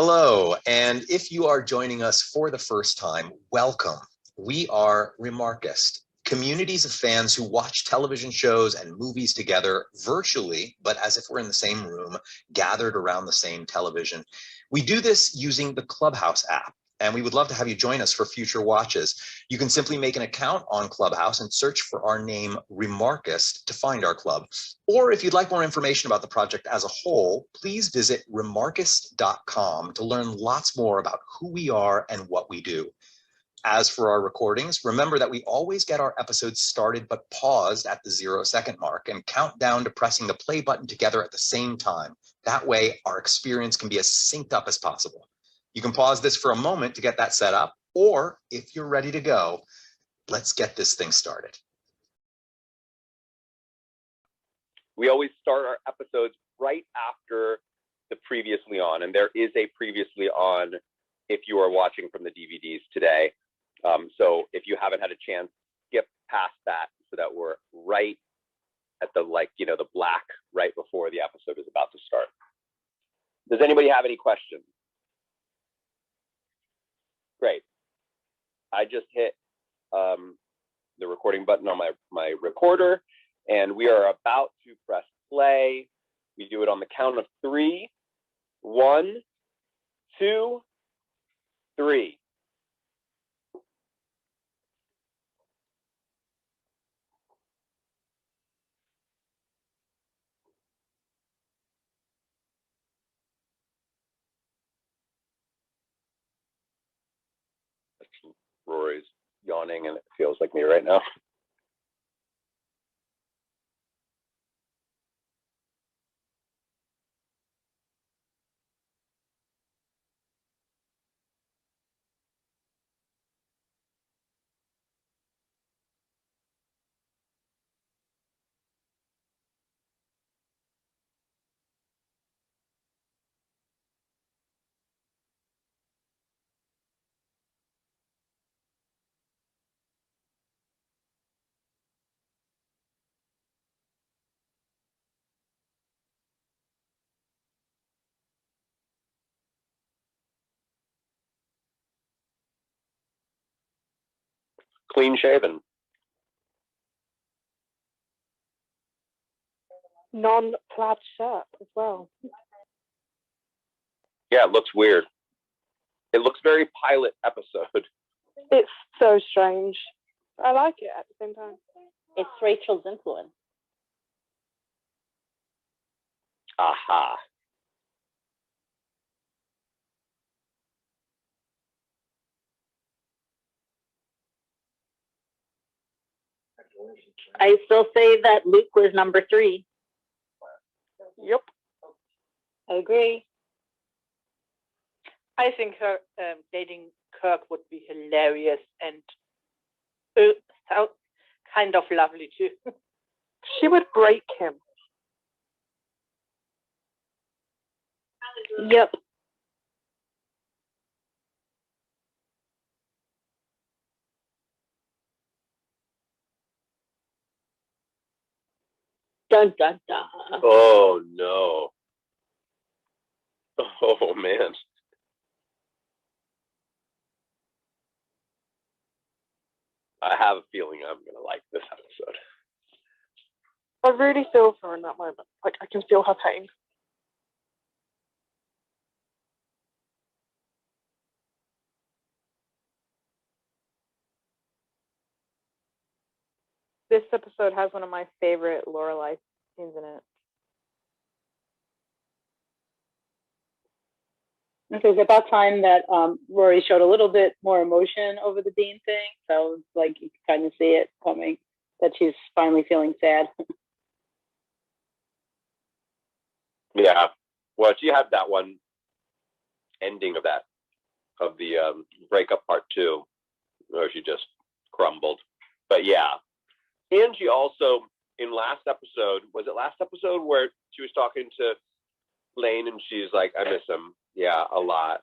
Hello, and if you are joining us for the first time, welcome. We are Remarkist, communities of fans who watch television shows and movies together virtually, but as if we're in the same room, gathered around the same television. We do this using the Clubhouse app, and we would love to have you join us for future watches. You can simply make an account on Clubhouse and search for our name Remarkist to find our club. Or if you'd like more information about the project as a whole, please visit remarkist.com to learn lots more about who we are and what we do. As for our recordings, remember that we always get our episodes started but paused at the 0-second mark and count down to pressing the play button together at the same time. That way, our experience can be as synced up as possible. You can pause this for a moment to get that set up, or if you're ready to go, let's get this thing started. We always start our episodes right after the previously on, and there is a previously on if you are watching from the DVDs today. So if you haven't had a chance, skip past that so that we're right at the the black right before the episode is about to start. Does anybody have any questions? Great. I just hit the recording button on my recorder, and we are about to press play. We do it on the count of 3. 1, 2, 3. Rory's yawning, and it feels like me right now. Clean shaven. Non-plaid shirt as well. Yeah, it looks weird. It looks very pilot episode. It's so strange. I like it at the same time. It's Rachel's influence. Aha. I still say that Luke was number 3. Yep. I agree. I think her dating Kirk would be hilarious and so kind of lovely too. She would break him. Yep. Dun dun dun. Oh no. Oh man. I have a feeling I'm gonna like this episode. I really feel for her in that moment. Like, I can feel her pain. This episode has one of my favorite Lorelai scenes in it. It was about time that Rory showed a little bit more emotion over the Dean thing. So it's like you can kind of see it coming, that she's finally feeling sad. Yeah. Well, she had that one ending of the breakup part 2, where she just crumbled. But yeah. And she also, in last episode, was it last episode where she was talking to Lane and she's like, I miss him. Yeah, a lot.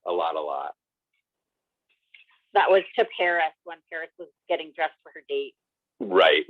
That was to Paris when Paris was getting dressed for her date. Right.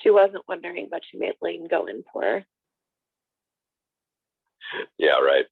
She wasn't wondering, but she made Lane go in for her. Yeah, right.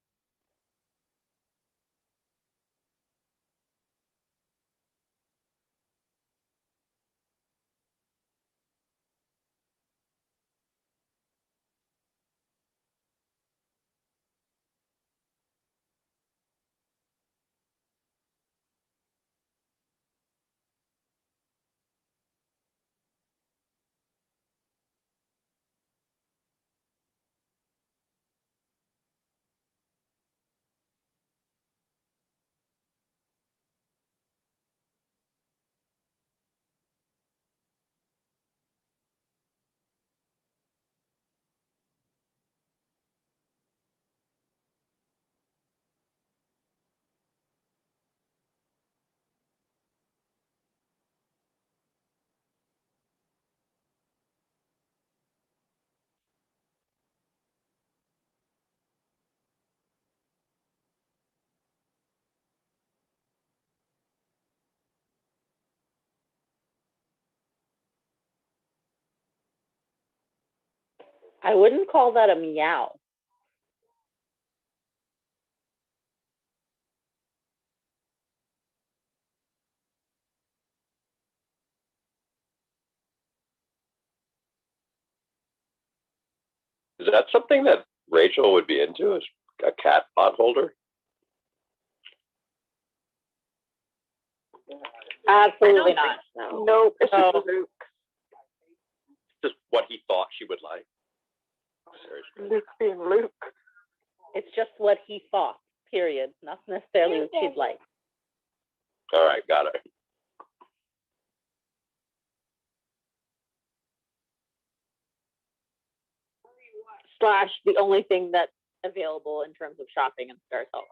I wouldn't call that a meow. Is that something that Rachel would be into? Is a cat potholder? Absolutely not. No. Nope, it's just Oh. Luke. Just what he thought she would like. Seriously. Luke being Luke. It's just what he thought, period. Not necessarily what she'd like. All right, got it. Slash the only thing that's available in terms of shopping in Stars Hollow.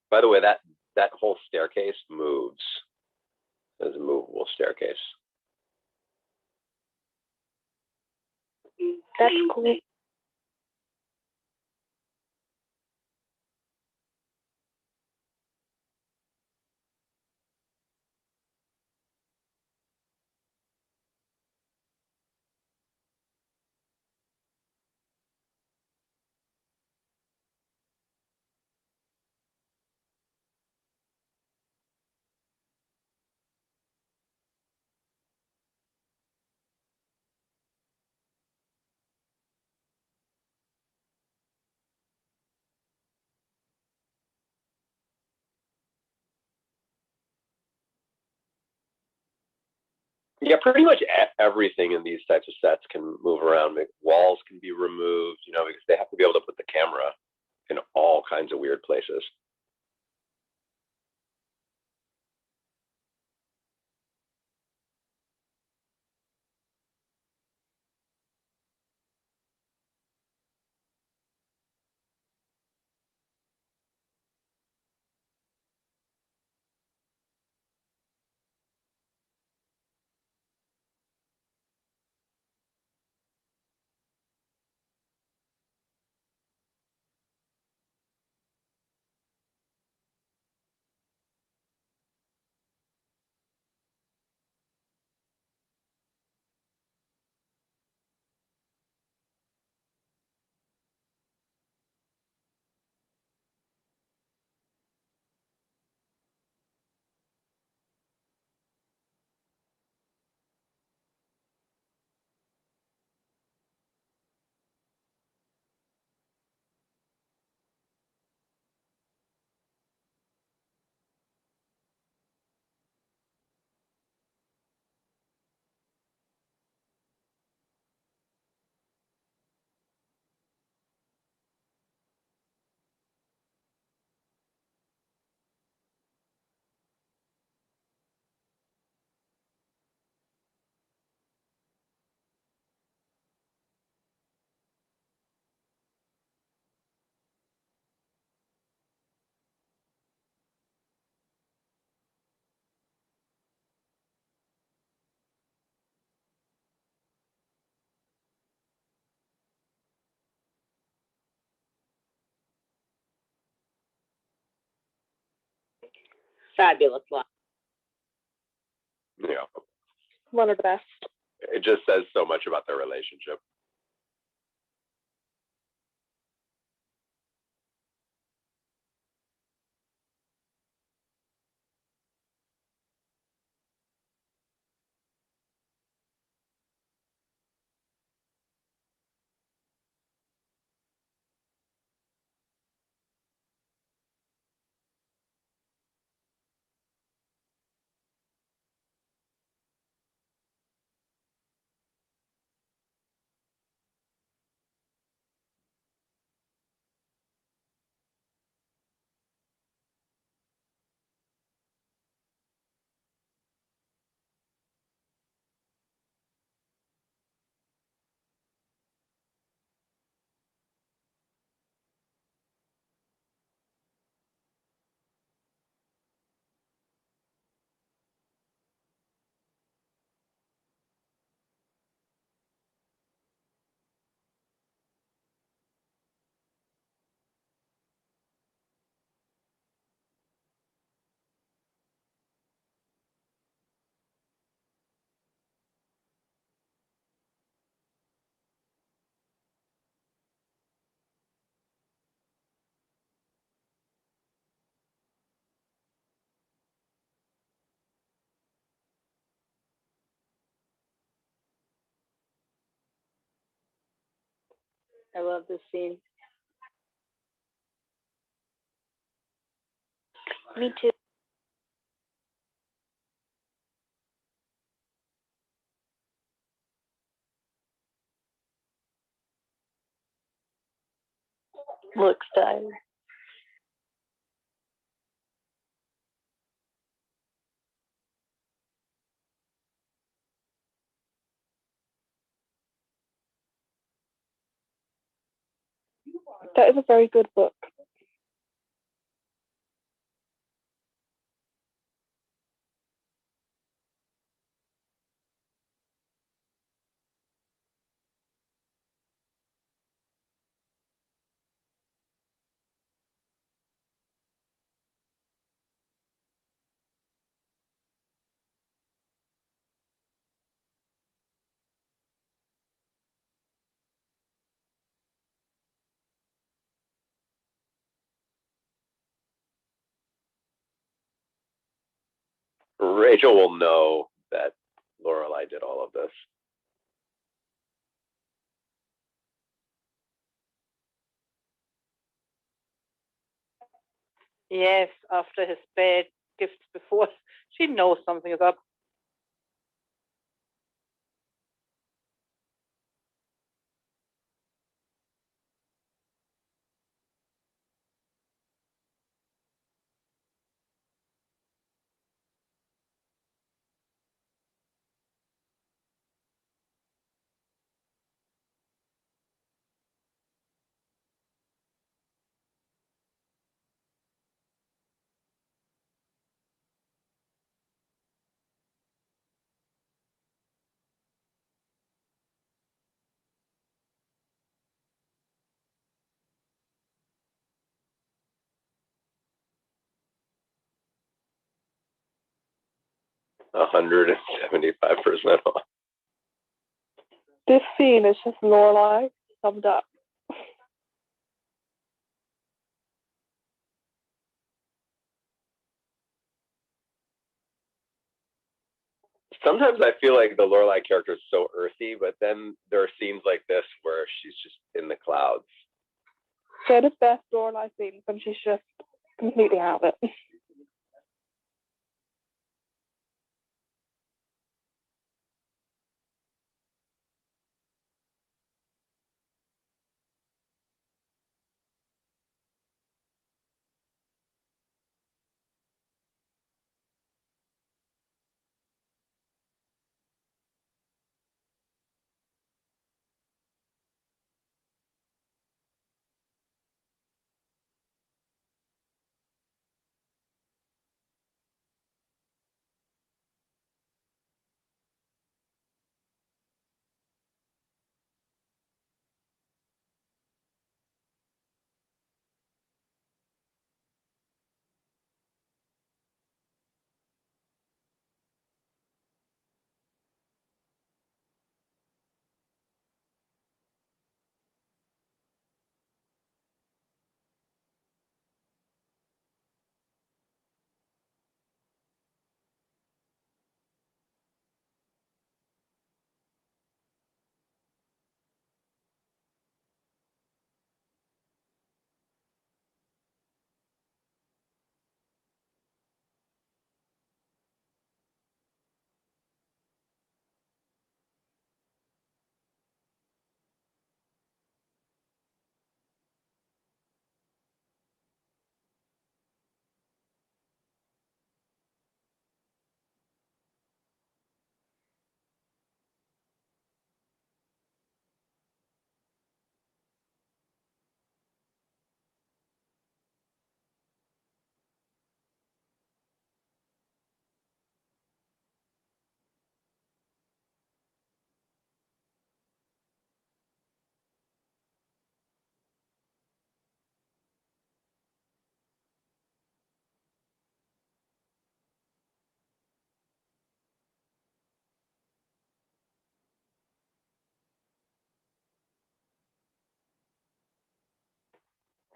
By the way, that whole staircase moves. There's a movable staircase. That's cool. Yeah, pretty much everything in these types of sets can move around. Walls can be removed, because they have to be able to put the camera in all kinds of weird places. Fabulous line. Yeah, One of the best. it just says so much about their relationship. I love this scene. Me too. Looks tired. That is a very good book. Rachel will know that Lorelai did all of this. Yes, after his bad gifts before, she knows something is up. $175 off. This scene is just Lorelai summed up. Sometimes I feel like the Lorelai character is so earthy, but then there are scenes like this where she's just in the clouds. They're the best Lorelai scenes, and she's just completely out of it.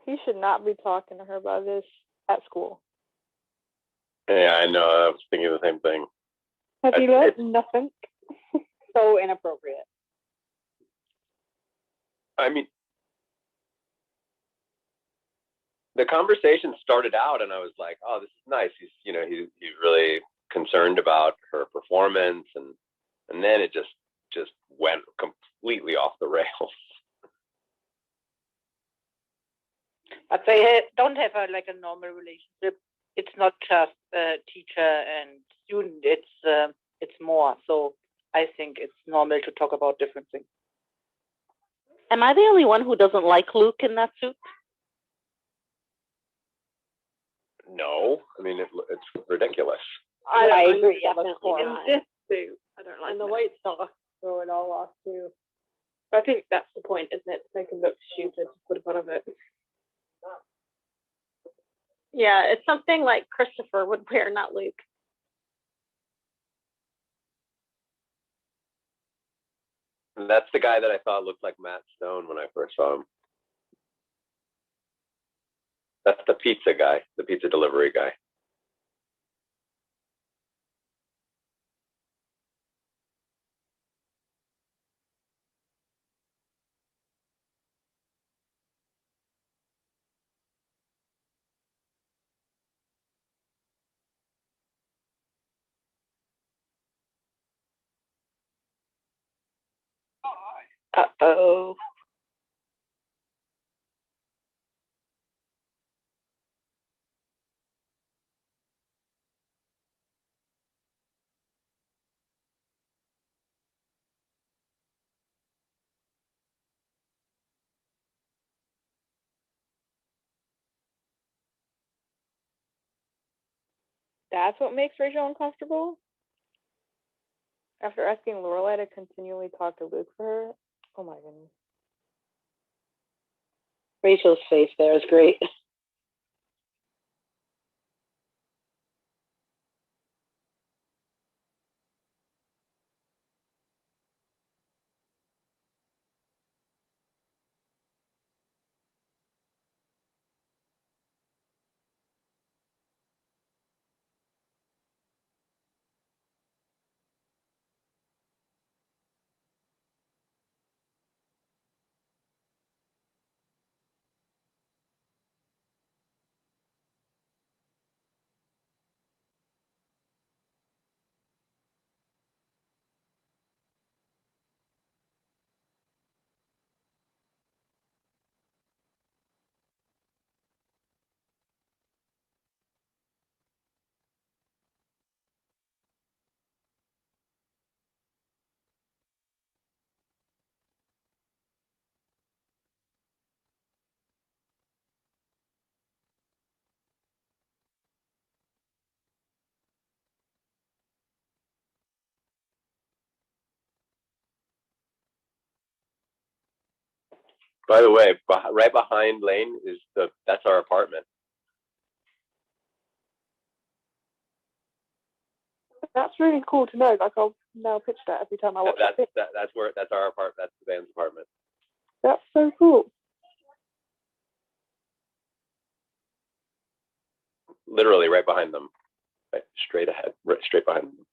He should not be talking to her about this at school. Yeah, I know. I was thinking the same thing. Have you learned nothing? So inappropriate. I mean, the conversation started out, and I was like, "Oh, this is nice." He's really concerned about her performance, and then it just went completely off the rails. But they don't have a normal relationship. It's not just teacher and student. It's more. So I think it's normal to talk about different things. Am I the only one who doesn't like Luke in that suit? No, I mean it's ridiculous. I agree. Definitely In not. this suit, I don't like. And the white socks throw it all off too. I think that's the point, isn't it? To make him look stupid, to put fun of it. Yeah, it's something like Christopher would wear, not Luke. And that's the guy that I thought looked like Matt Stone when I first saw him. That's the pizza guy, the pizza delivery guy. Uh-oh. That's what makes Rachel uncomfortable? After asking Lorelai to continually talk to Luke for her? Oh my goodness. Rachel's face there is great. By the way, right behind Lane is that's our apartment. That's really cool to know. Like, I'll now pitch that every time I watch it. That's our apartment. That's the band's apartment. That's so cool. Literally right behind them, right, straight ahead, right, straight behind them.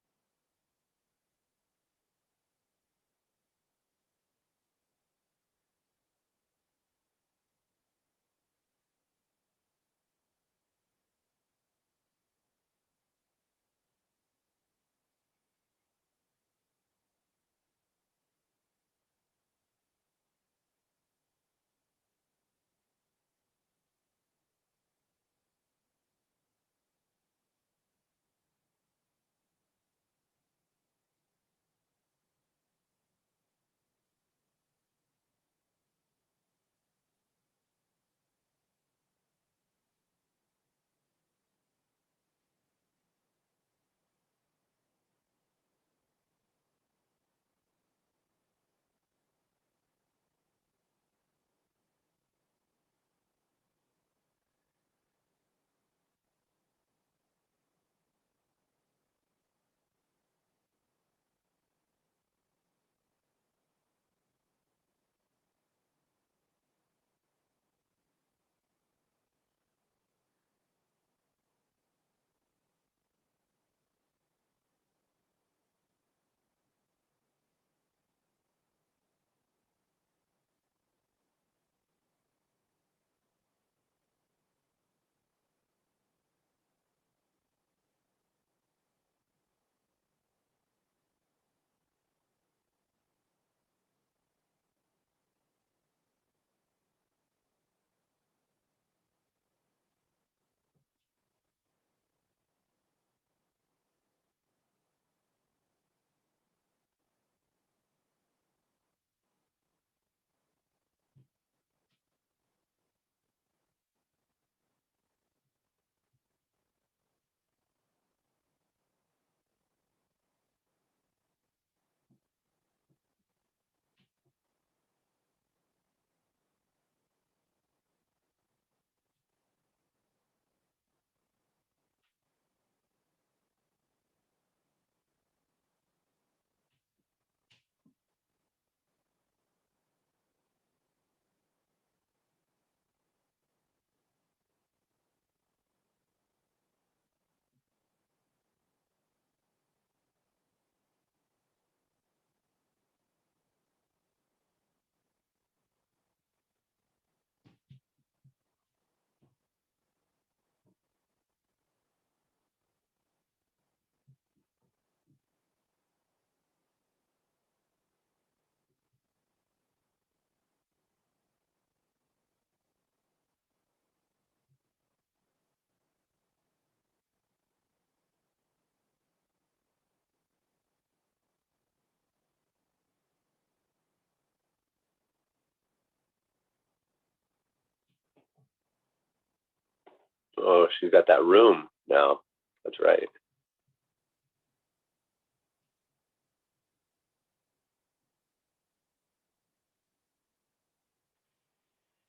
Oh, she's got that room now. That's right.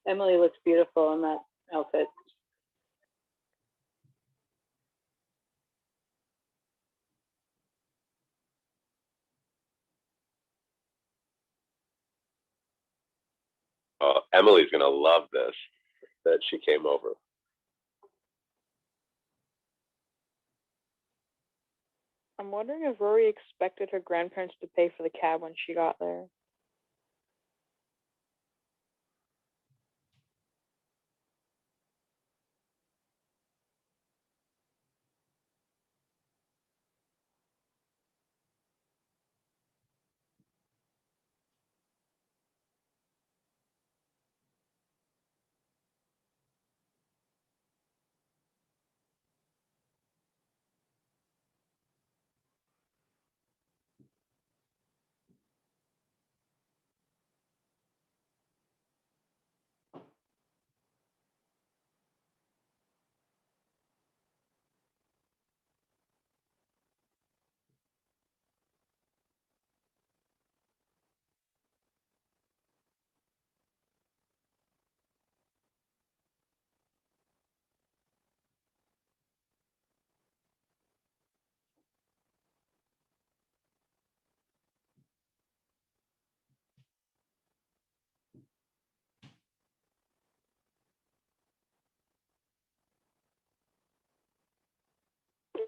Emily looks beautiful in that outfit. Oh, Emily's gonna love this, that she came over. I'm wondering if Rory expected her grandparents to pay for the cab when she got there.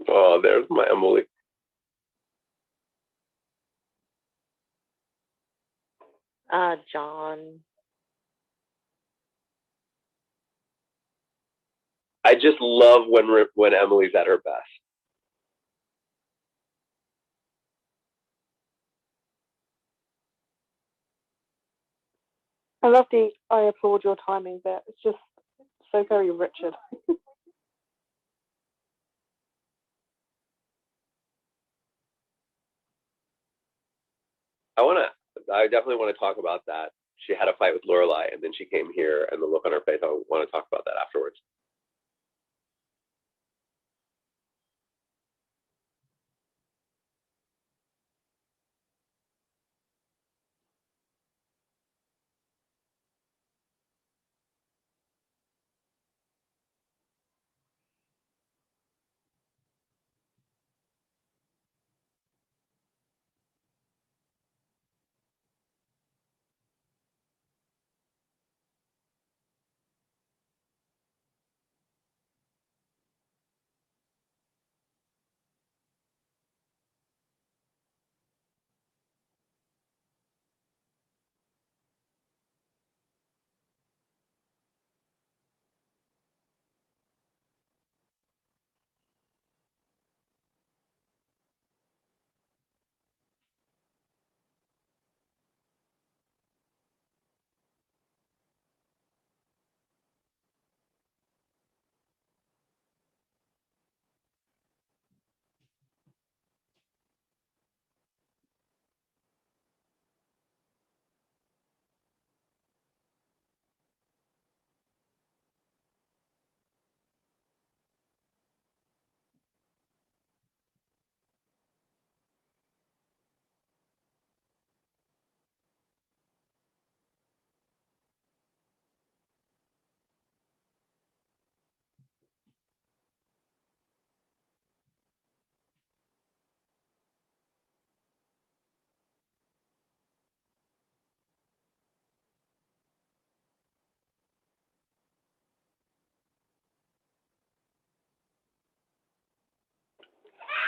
Oh, there's my Emily. John. I just love when Emily's at her best. I love the I applaud your timing bit. It's just so very Richard. I definitely want to talk about that. She had a fight with Lorelai, and then she came here, and the look on her face. I want to talk about that afterwards.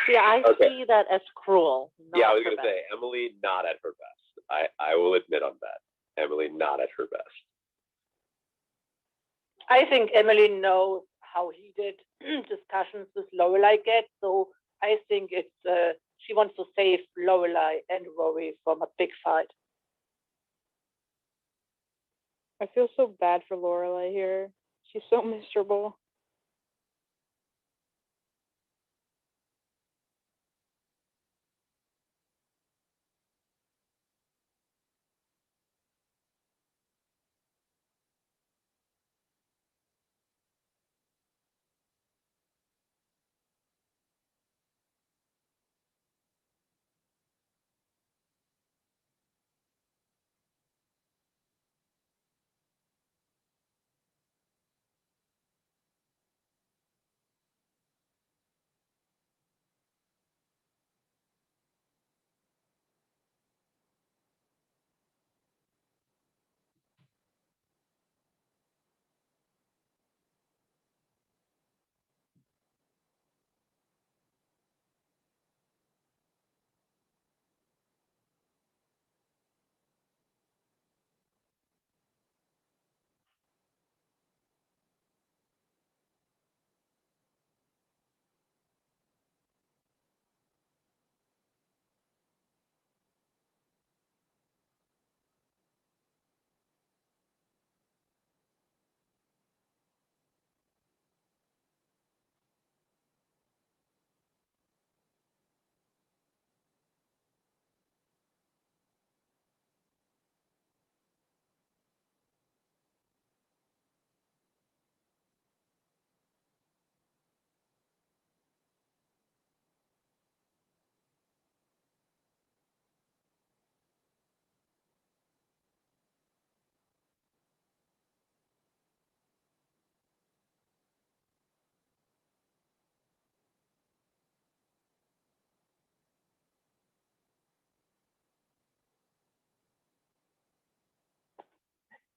Yeah, I Okay. see that as cruel. Yeah, I was gonna say Emily not at her best. I will admit on that. Emily not at her best. I think Emily knows how heated discussions with Lorelai get, so I think it's she wants to save Lorelai and Rory from a big fight. I feel so bad for Lorelai here. She's so miserable.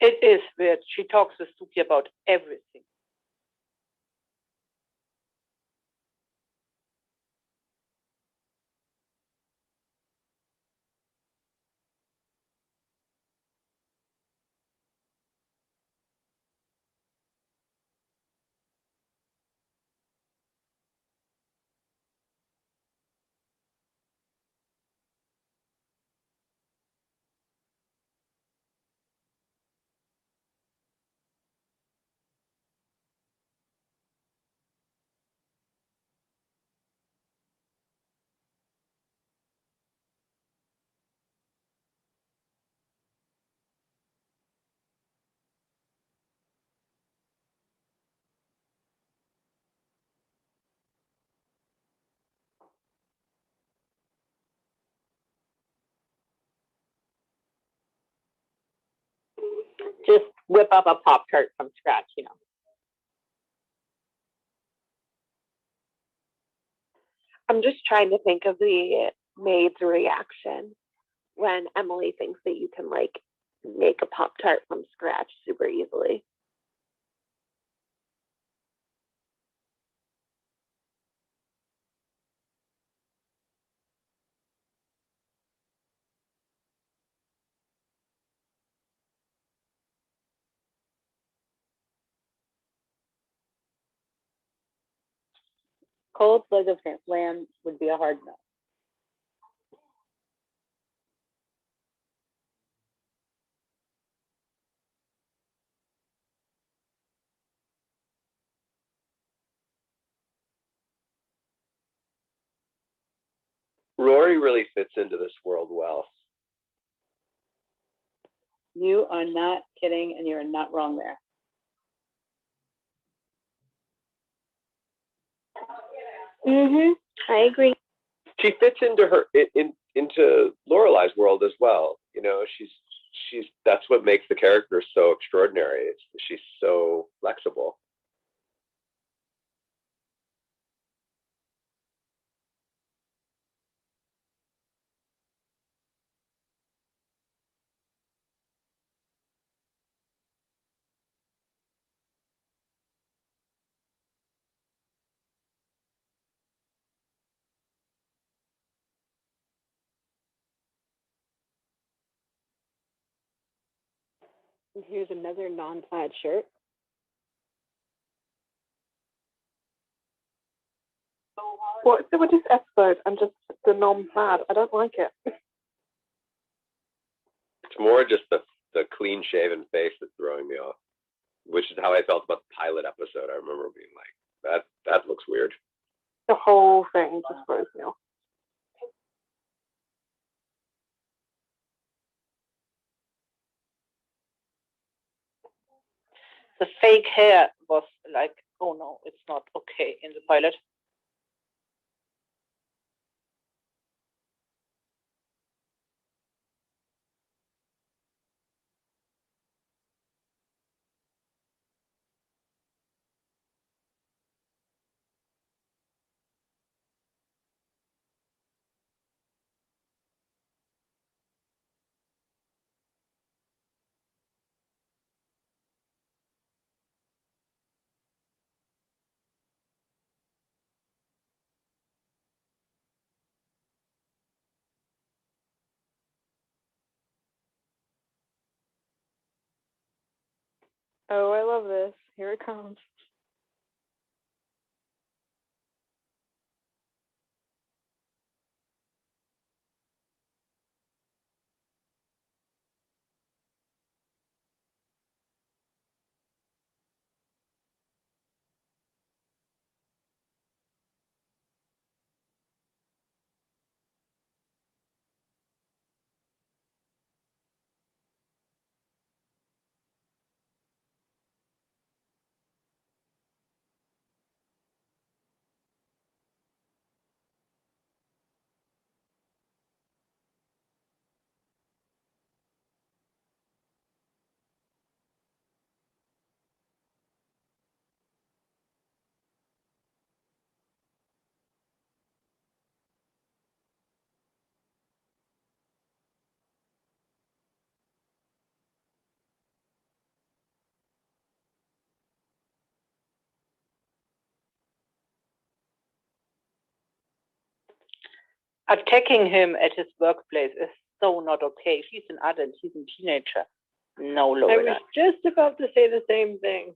It is weird. She talks to Suki about everything. Just whip up a Pop Tart from scratch, you know. I'm just trying to think of the maid's reaction when Emily thinks that you can like make a Pop Tart from scratch super easily. Cold leg of lamb would be a hard no. Rory really fits into this world well. You are not kidding, and you're not wrong there. I agree. She fits into her into Lorelai's world as well. You know, she's that's what makes the character so extraordinary. She's so flexible. And here's another non-plaid shirt. What's it with this episode? I'm just the non-plaid. I don't like it. It's more just the clean shaven face that's throwing me off, which is how I felt about the pilot episode. I remember being like, that looks weird. The whole thing just throws me off. The fake hair was like, oh no, it's not okay in the pilot. Oh, I love this. Here it comes. Attacking him at his workplace is so not okay. She's an adult. She's a teenager. No, I Lorena. was just about to say the same thing.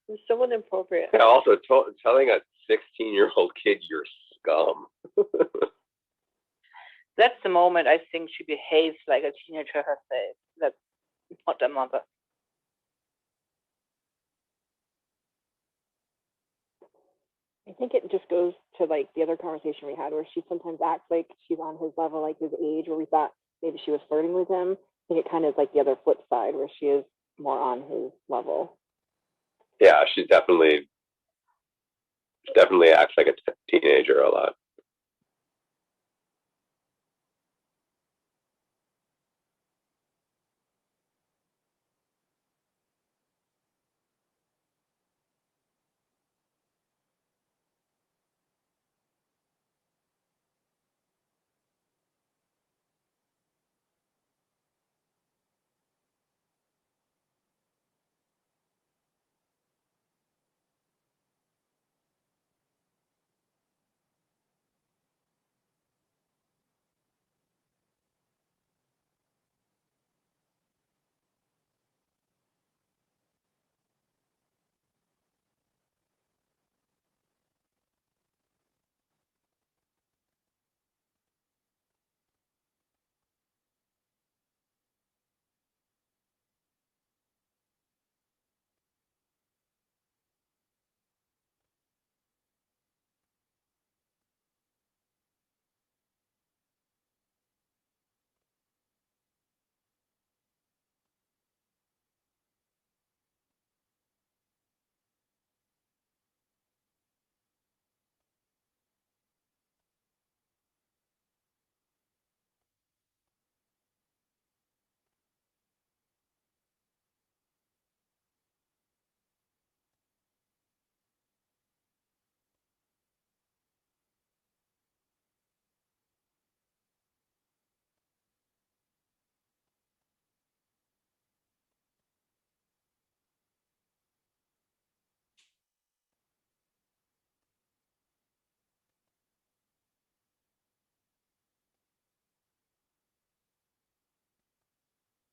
It's so inappropriate. Yeah, also telling a 16-year-old kid you're scum. That's the moment I think she behaves like a teenager herself. That's not a mother. I think it just goes to like the other conversation we had where she sometimes acts like she's on his level, like his age, where we thought maybe she was flirting with him. I think it kind of is like the other flip side where she is more on his level. Yeah, she definitely acts like a teenager a lot.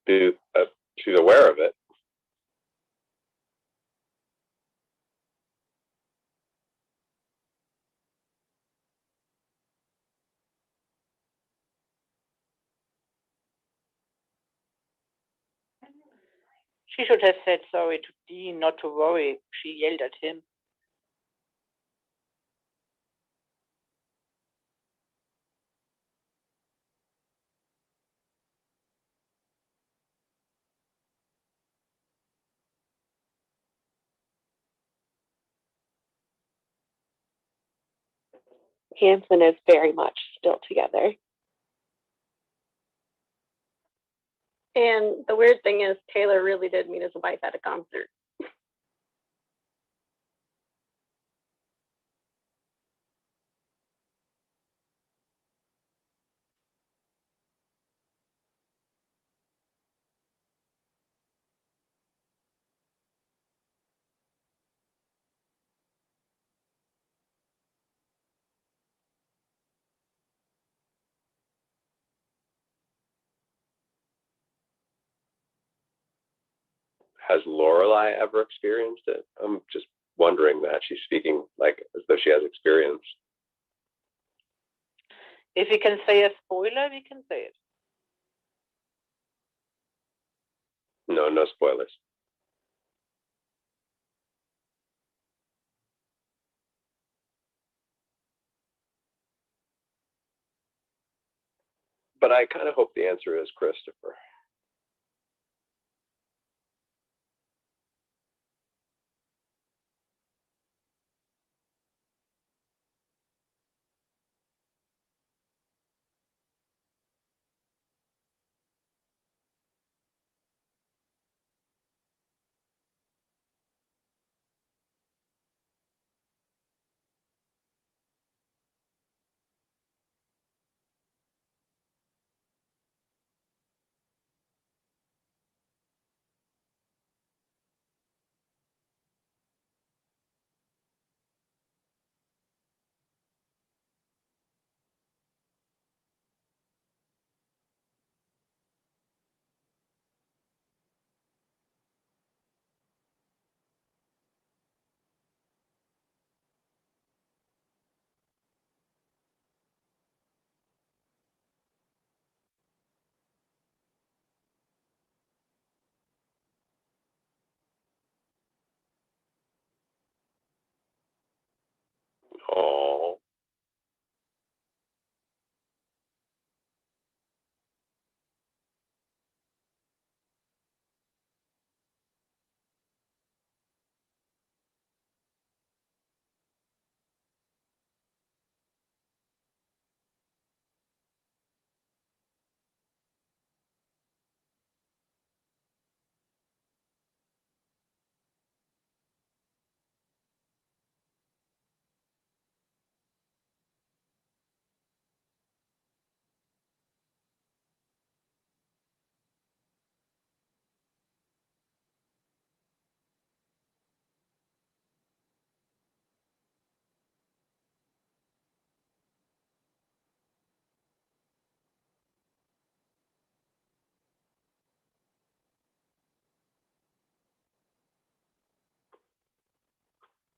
She's aware of it. She should have said sorry to Dean, not to worry. She yelled at him. Hanson is very much still together. And the weird thing is, Taylor really did meet his wife at a concert. Has Lorelai ever experienced it? I'm just wondering that. She's speaking like as though she has experience. If we can say a spoiler, we can say it. No spoilers. But I kind of hope the answer is Christopher. Oh.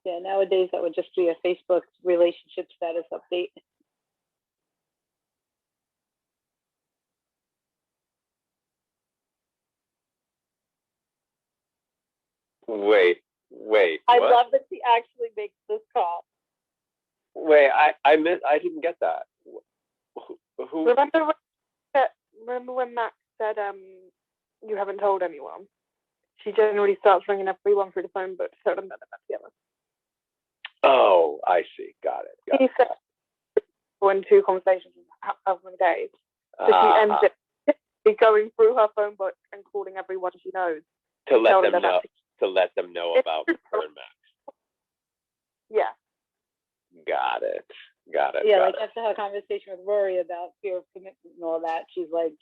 Yeah, nowadays that would just be a Facebook relationship status update. Wait. I What? love that she actually makes this call. Wait, I didn't get that. Who? Remember when Max said, you haven't told anyone? She generally starts ringing everyone through the phone, but told them that they're together. Oh, I see. Got it. He said in 2 conversations of one days. So she ends it going through her phone book and calling everyone she knows. to let them know. To let them know about her and Max. Yeah. Got it. Yeah, like after her conversation with Rory about fear of commitment and all that, she's like,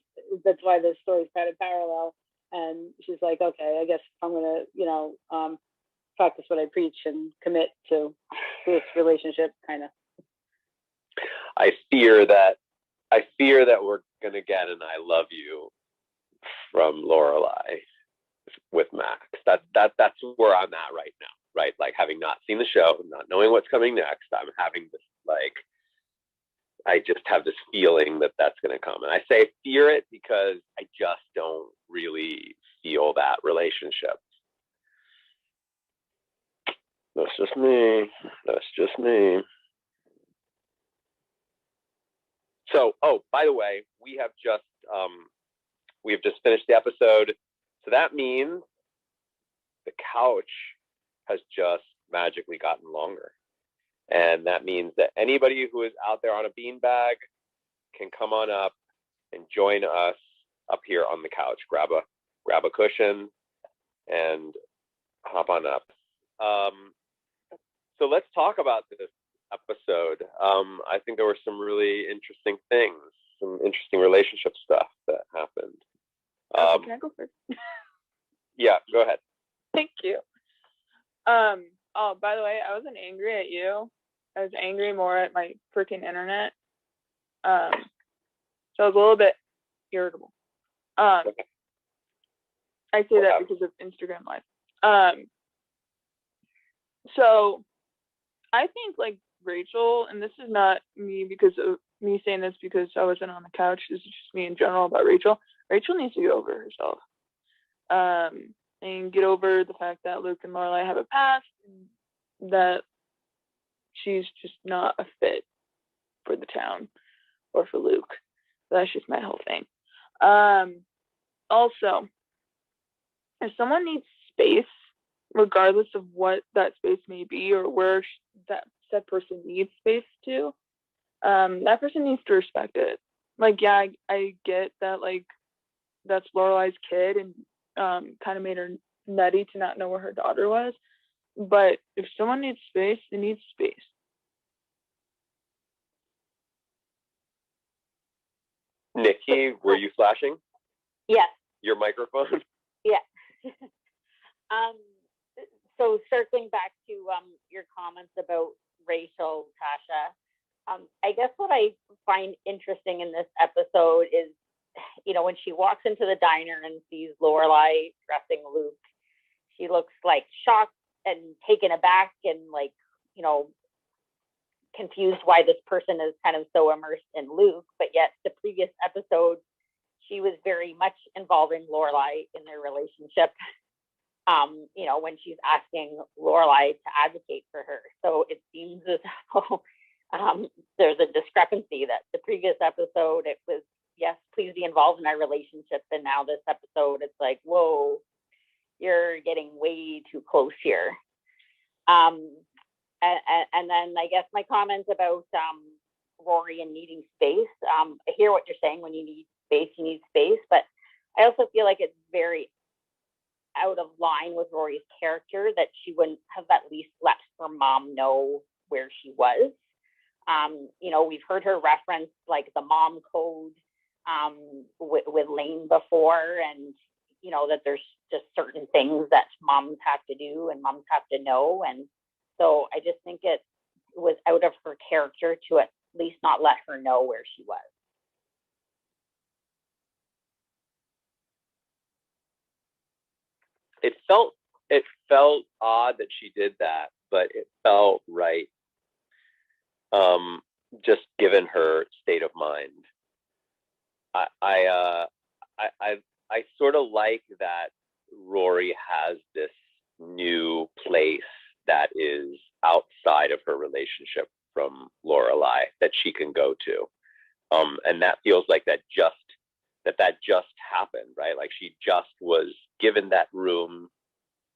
that's why the story's kind of parallel. And she's like, okay, I guess I'm gonna, practice what I preach and commit to this relationship, kind of. I fear that we're gonna get an "I love you" from Lorelai with Max. That's where I'm at right now. Right, like having not seen the show, not knowing what's coming next, I'm having this I just have this feeling that that's going to come. And I say fear it because I just don't really feel that relationship. That's just me. So, by the way, we have just finished the episode. So that means the couch has just magically gotten longer. And that means that anybody who is out there on a beanbag can come on up and join us up here on the couch. Grab a cushion and hop on up. So let's talk about this episode. I think there were some really interesting things, some interesting relationship stuff that happened. Can I go first? Yeah, go ahead. Thank you. Oh, by the way, I wasn't angry at you. I was angry more at my freaking internet. So I was a little bit irritable. I say that because of Instagram Live. So I think like Rachel, and this is not me because of me saying this because I wasn't on the couch. This is just me in general about Rachel. Rachel needs to get over herself. And get over the fact that Luke and Lorelai have a past, and that she's just not a fit for the town or for Luke. That's just my whole thing. Also, if someone needs space, regardless of what that space may be or where that said person needs space to, that person needs to respect it. Like, yeah, I get that, like, that's Lorelai's kid and kind of made her nutty to not know where her daughter was. But if someone needs space, they need space. Nikki, were you flashing? Yes. Your microphone? Yeah. So circling back to your comments about Rachel, Tasha, I guess what I find interesting in this episode is, when she walks into the diner and sees Lorelai dressing Luke, she looks like shocked and taken aback and like, confused why this person is kind of so immersed in Luke. But yet the previous episode, she was very much involving Lorelai in their relationship. you know, when she's asking Lorelai to advocate for her. So it seems as though there's a discrepancy that the previous episode, it was, yes, please be involved in our relationship. And now this episode, it's like, whoa, you're getting way too close here. And then I guess my comments about Rory and needing space. I hear what you're saying. When you need space, you need space. But I also feel like it's very out of line with Rory's character that she wouldn't have at least let her mom know where she was. You know, we've heard her reference like the mom code with Lane before, and you know that there's just certain things that moms have to do and moms have to know. And so I just think it was out of her character to at least not let her know where she was. It felt odd that she did that, but it felt right. Just given her state of mind. I sort of like that Rory has this new place that is outside of her relationship from Lorelai that she can go to. And that feels like that just happened, right? Like she just was given that room,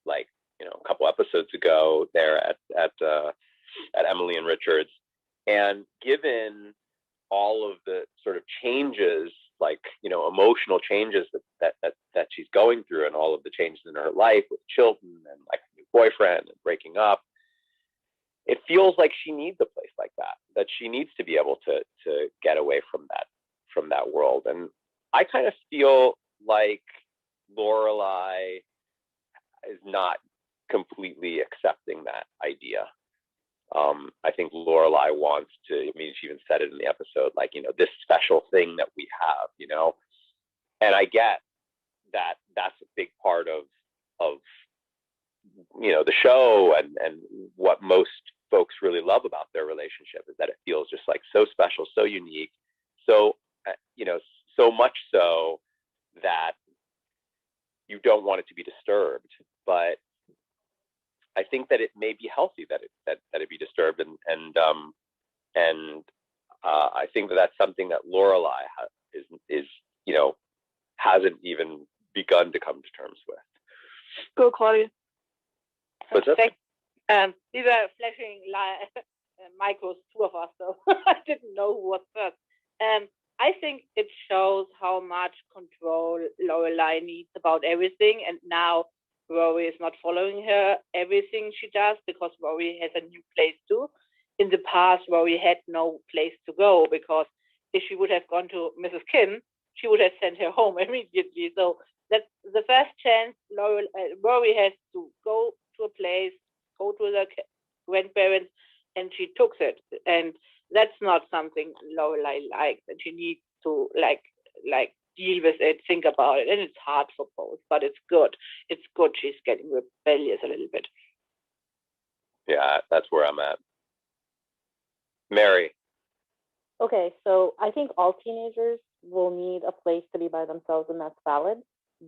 like, you know, a couple episodes ago there at Emily and Richards. And given all of the sort of changes, like, you know, emotional changes that she's going through, and all of the changes in her life with Chilton and like a new boyfriend and breaking up, it feels like she needs a place like that she needs to be able to get away from that world. And I kind of feel like Lorelai is not completely accepting that idea. I think Lorelai wants to, I mean, she even said it in the episode, like, you know, this special thing that we have, you know, and I get that that's a big part of, you know, the show and what most folks really love about their relationship is that it feels just like so special, so unique, so, you know, so much so that you don't want it to be disturbed. But I think that it may be healthy that it be disturbed, and I think that that's something that Lorelai is you know, hasn't even begun to come to terms with. Go, Claudia. What's up? We were flashing micros, two of us, so I didn't know who was first. I think it shows how much control Lorelai needs about everything, and now Rory is not following her everything she does because Rory has a new place too. In the past, Rory had no place to go because if she would have gone to Mrs. Kim, she would have sent her home immediately. So that's the first chance Rory has to go to a place, go to the grandparents, and she took it. And that's not something Lorelai likes, and she needs to like deal with it, think about it, and it's hard for both, but it's good. It's good she's getting rebellious a little bit. Yeah, that's where I'm at. Mary. Okay, so I think all teenagers will need a place to be by themselves, and that's valid.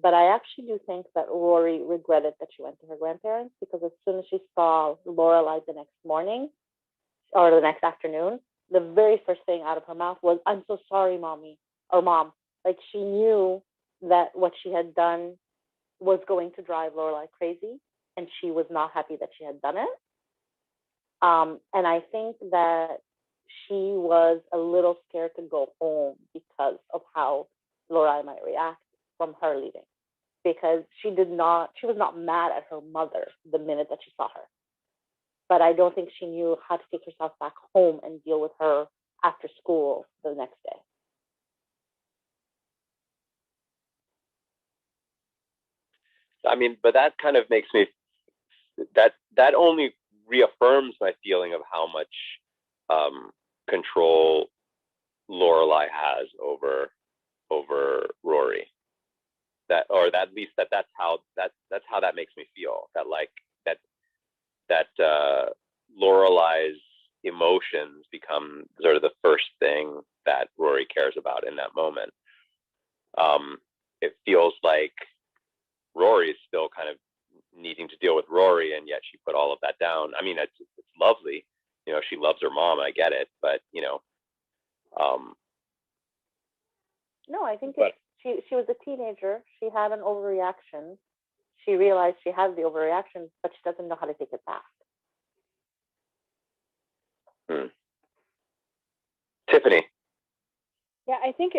But I actually do think that Rory regretted that she went to her grandparents, because as soon as she saw Lorelai the next morning or the next afternoon, the very first thing out of her mouth was, "I'm so sorry, mommy," or "mom." Like, she knew that what she had done was going to drive Lorelai crazy, and she was not happy that she had done it. And I think that she was a little scared to go home because of how Lorelai might react from her leaving. Because she was not mad at her mother the minute that she saw her. But I don't think she knew how to take herself back home and deal with her after school the next day. I mean, but that kind of makes me, that only reaffirms my feeling of how much control Lorelai has over Rory. That, or at least that's how that makes me feel. That like that Lorelai's emotions become sort of the first thing that Rory cares about in that moment. It feels like Rory is still kind of needing to deal with Rory, and yet she put all of that down. I mean, it's lovely. You know, she loves her mom. I get it, but you know, no, I think she was a teenager. She had an overreaction. She realized she has the overreaction, but she doesn't know how to take it back. Tiffany. Yeah, I think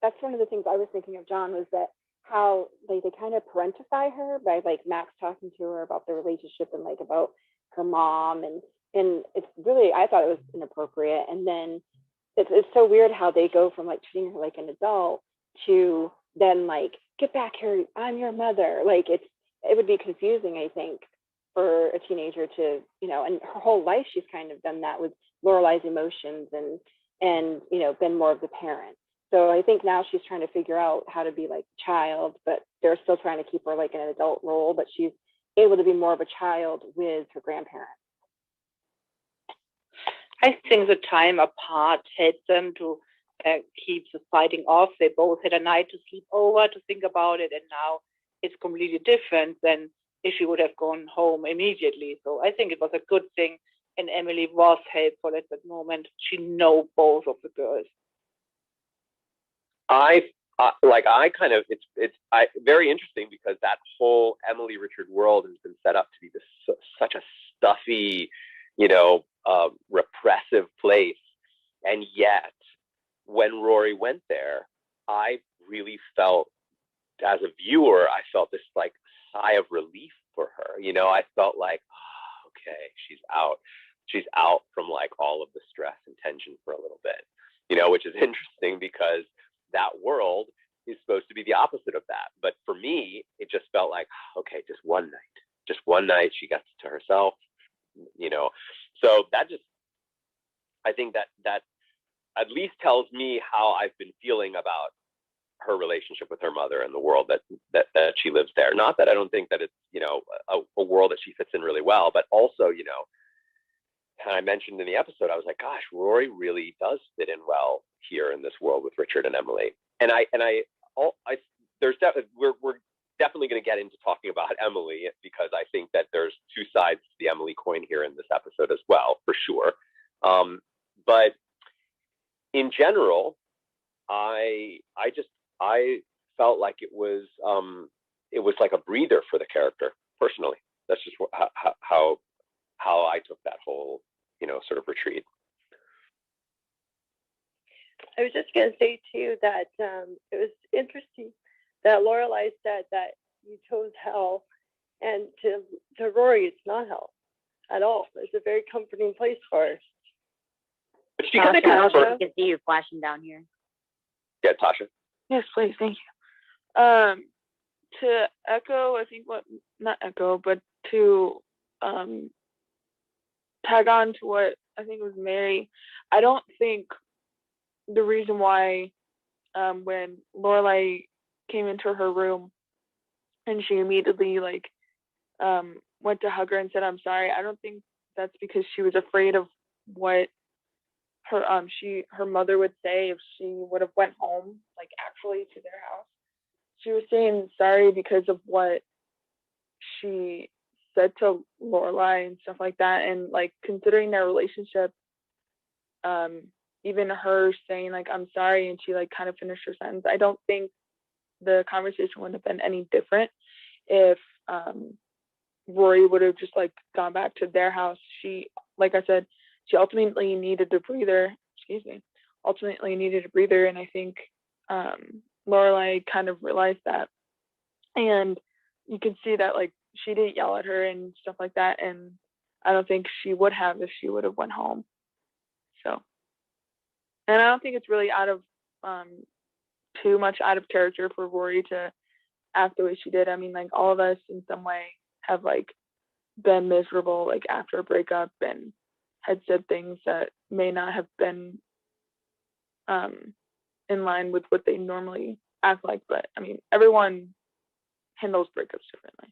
that's one of the things I was thinking of, John, was that how they kind of parentify her by like Max talking to her about the relationship and like about her mom, and it's really, I thought it was inappropriate. And then it's so weird how they go from like treating her like an adult to then like, get back here, I'm your mother. Like it would be confusing, I think, for a teenager to, you know, and her whole life she's kind of done that with Lorelai's emotions and you know, been more of the parent. So I think now she's trying to figure out how to be like a child, but they're still trying to keep her like in an adult role, but she's able to be more of a child with her grandparents. I think the time apart helped them to keep the fighting off. They both had a night to sleep over to think about it, and now it's completely different than if she would have gone home immediately. So I think it was a good thing, and Emily was helpful at that moment. She knew both of the girls. It's very interesting because that whole Emily Richard world has been set up to be such a stuffy, you know, repressive place. And yet when Rory went there, I really felt, as a viewer, I felt this like sigh of relief for her. You know, I felt like, oh, okay, she's out from like all of the stress and tension for a little bit, you know, which is interesting because that world is supposed to be the opposite of that. But for me, it just felt like, okay, just one night she gets to herself, you know. So that just, I think that at least tells me how I've been feeling about her relationship with her mother and the world that she lives there. Not that I don't think that it's, you know, a world that she fits in really well, but also, you know, and I mentioned in the episode, I was like, gosh, Rory really does fit in well here in this world with Richard and Emily. And we're definitely going to get into talking about Emily, because I think that there's two sides to the Emily coin here in this episode as well, for sure. But in general, I felt like it was like a breather for the character personally. That's just how I took that whole, you know, sort of retreat. I was just going to say too that it was interesting that Lorelai said that you chose hell, and to Rory, it's not hell at all. It's a very comforting place for her. But she kind of I can see you flashing down here. Yeah, Tasha. Yes, please, thank you. To echo, I think not echo, but to tag on to what I think it was Mary. I don't think the reason why when Lorelai came into her room and she immediately like went to hug her and said, "I'm sorry," I don't think that's because she was afraid of what her mother would say if she would have went home, like actually to their house. She was saying sorry because of what she said to Lorelai and stuff like that, and like considering their relationship, even her saying like I'm sorry and she like kind of finished her sentence, I don't think the conversation would have been any different if Rory would have just like gone back to their house. She, like I said, she ultimately needed a breather. And I think Lorelai kind of realized that, and you can see that like she didn't yell at her and stuff like that, and I don't think she would have if she would have went home. So, and I don't think it's really out of too much out of character for Rory to act the way she did. I mean, like all of us in some way have like been miserable like after a breakup and had said things that may not have been in line with what they normally act like. But I mean, everyone handles breakups differently.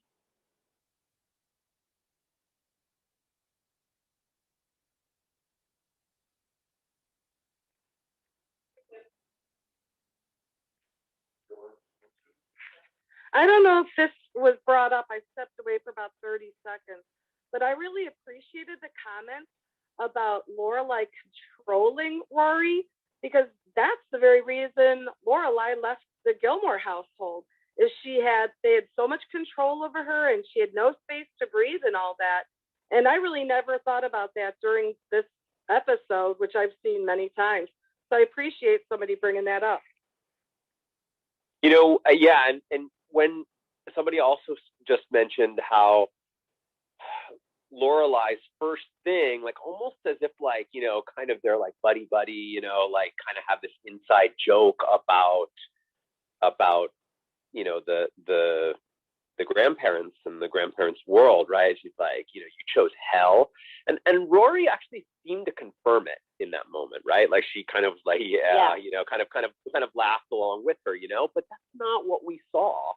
I don't know if this was brought up, I stepped away for about 30 seconds. But I really appreciated the comments about Lorelai controlling Rory, because that's the very reason Lorelai left the Gilmore household. Is they had so much control over her, and she had no space to breathe and all that. And I really never thought about that during this episode, which I've seen many times. So I appreciate somebody bringing that up. Yeah, and when somebody also just mentioned how Lorelai's first thing, like almost as if like, kind of they're like buddy, like kind of have this inside joke about the grandparents and the grandparents' world, right? She's like, you chose hell, and Rory actually seemed to confirm it in that moment, right? Like she kind of like, yeah. Kind of laughed along with her, but that's not what we saw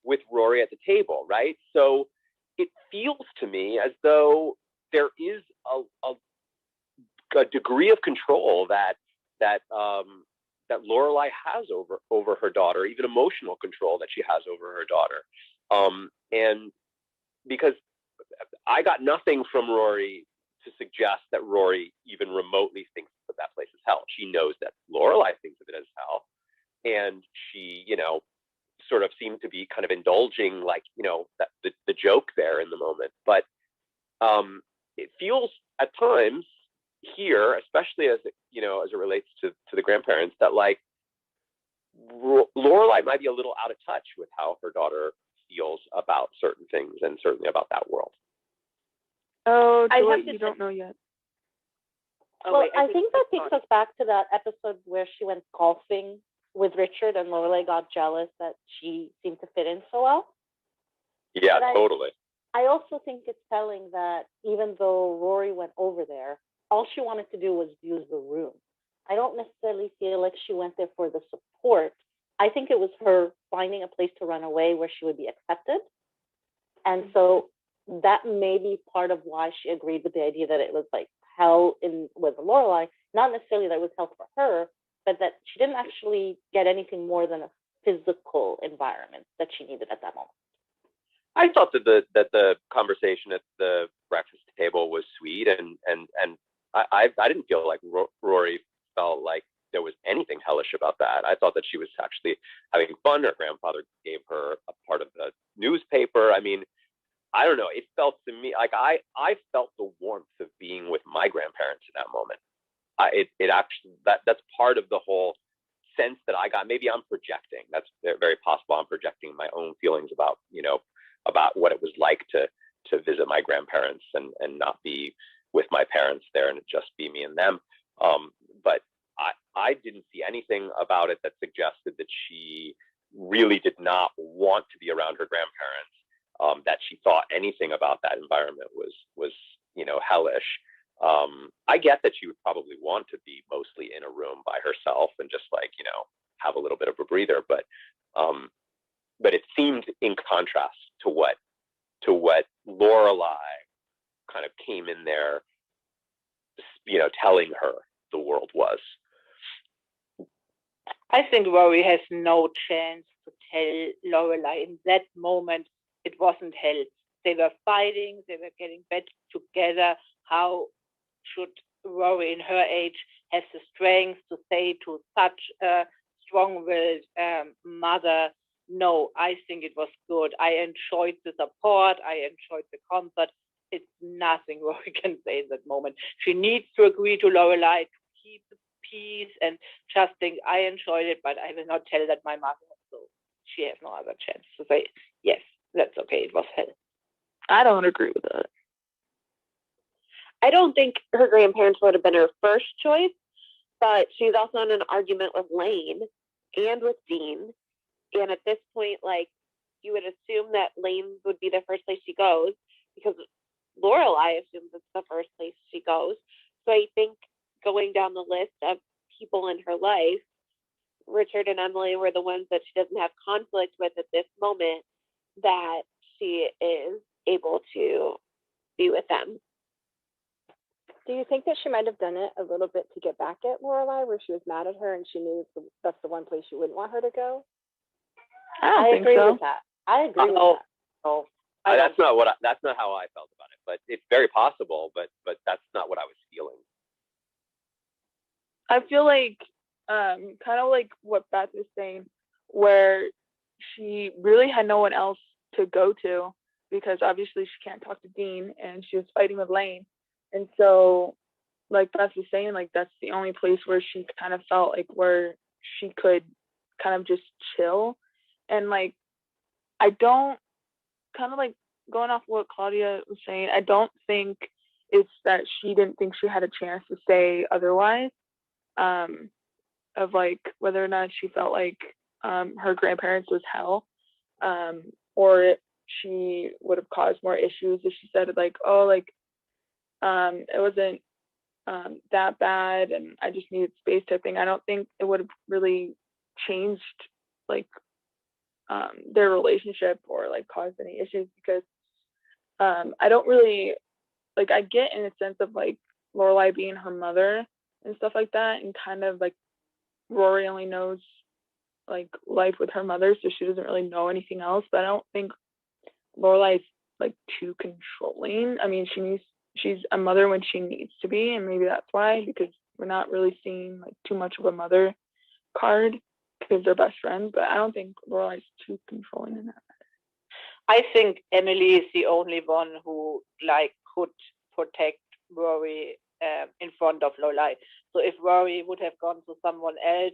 with Rory at the table, right? So it feels to me as though there is a degree of control that Lorelai has over her daughter, even emotional control that she has over her daughter. And because I got nothing from Rory to suggest that Rory even remotely thinks that place is hell. She knows that Lorelai thinks of it as hell, and she, sort of seemed to be kind of indulging, like, that the joke there in the moment. But it feels at times here, especially as it relates to the grandparents, that like Lorelai might be a little out of touch with how her daughter feels about certain things, and certainly about that world. Oh, Joy, you don't know yet. Well, I think that takes us back to that episode where she went golfing with Richard, and Lorelai got jealous that she seemed to fit in so well. Yeah, totally. I also think it's telling that even though Rory went over there, all she wanted to do was use the room. I don't necessarily feel like she went there for the support. I think it was her finding a place to run away where she would be accepted. And so that may be part of why she agreed with the idea that it was like hell with Lorelai, not necessarily that it was hell for her, but that she didn't actually get anything more than a physical environment that she needed at that moment. I thought that the conversation at the breakfast table was sweet, and I didn't feel like Rory felt like there was anything hellish about that. I thought that she was actually having fun. Her grandfather gave her a part of the newspaper. I mean, I don't know. It felt to me like I felt the warmth of being with my grandparents in that moment. It actually, that's part of the whole sense that I got. Maybe I'm projecting. That's very possible. I'm projecting my own feelings about what it was like to visit my grandparents and not be with my parents there, and it just be me and them. But I didn't see anything about it that suggested that she really did not want to be around her grandparents, that she thought anything about that environment was hellish. I get that she would probably want to be mostly in a room by herself and just like, have a little bit of a breather, but it seemed in contrast to what Lorelai kind of came in there, telling her the world was. I think Rory has no chance to tell Lorelai in that moment it wasn't hell. They were fighting, they were getting back together. How should Rory in her age have the strength to say to such a strong-willed mother, no, I think it was good. I enjoyed the support. I enjoyed the concert. It's nothing Rory can say in that moment. She needs to agree to Lorelai to keep the peace and just think, I enjoyed it, but I will not tell that my mother. So she has no other chance to say, yes, that's okay. It was hell. I don't agree with that. I don't think her grandparents would have been her first choice, but she's also in an argument with Lane and with Dean. And at this point, like, you would assume that Lane would be the first place she goes because Lorelai assumes it's the first place she goes. So I think going down the list of people in her life, Richard and Emily were the ones that she doesn't have conflict with at this moment, that she is able to be with them. Do you think that she might have done it a little bit to get back at Lorelai, where she was mad at her and she knew that's the one place she wouldn't want her to go? I don't think agree so. with that. I agree with that. So that's not how I felt about it. But it's very possible. But that's not what I was feeling. I feel like kind of like what Beth is saying, where she really had no one else to go to because obviously she can't talk to Dean and she was fighting with Lane. And so, like Beth was saying, like that's the only place where she kind of felt like where she could kind of just chill. And like, I don't, kind of like going off what Claudia was saying, I don't think it's that she didn't think she had a chance to say otherwise. Of like whether or not she felt like her grandparents was hell, or she would have caused more issues if she said like, oh, like it wasn't that bad and I just needed space type thing. I don't think it would have really changed like their relationship or like caused any issues because I don't really like, I get in a sense of like Lorelai being her mother and stuff like that, and kind of like Rory only knows like life with her mother, so she doesn't really know anything else. But I don't think Lorelai's like too controlling. I mean, she's a mother when she needs to be, and maybe that's why, because we're not really seeing like too much of a mother card because they're best friends. But I don't think Lorelai's too controlling in that. I think Emily is the only one who like could protect Rory in front of Lorelai. So if Rory would have gone to someone else,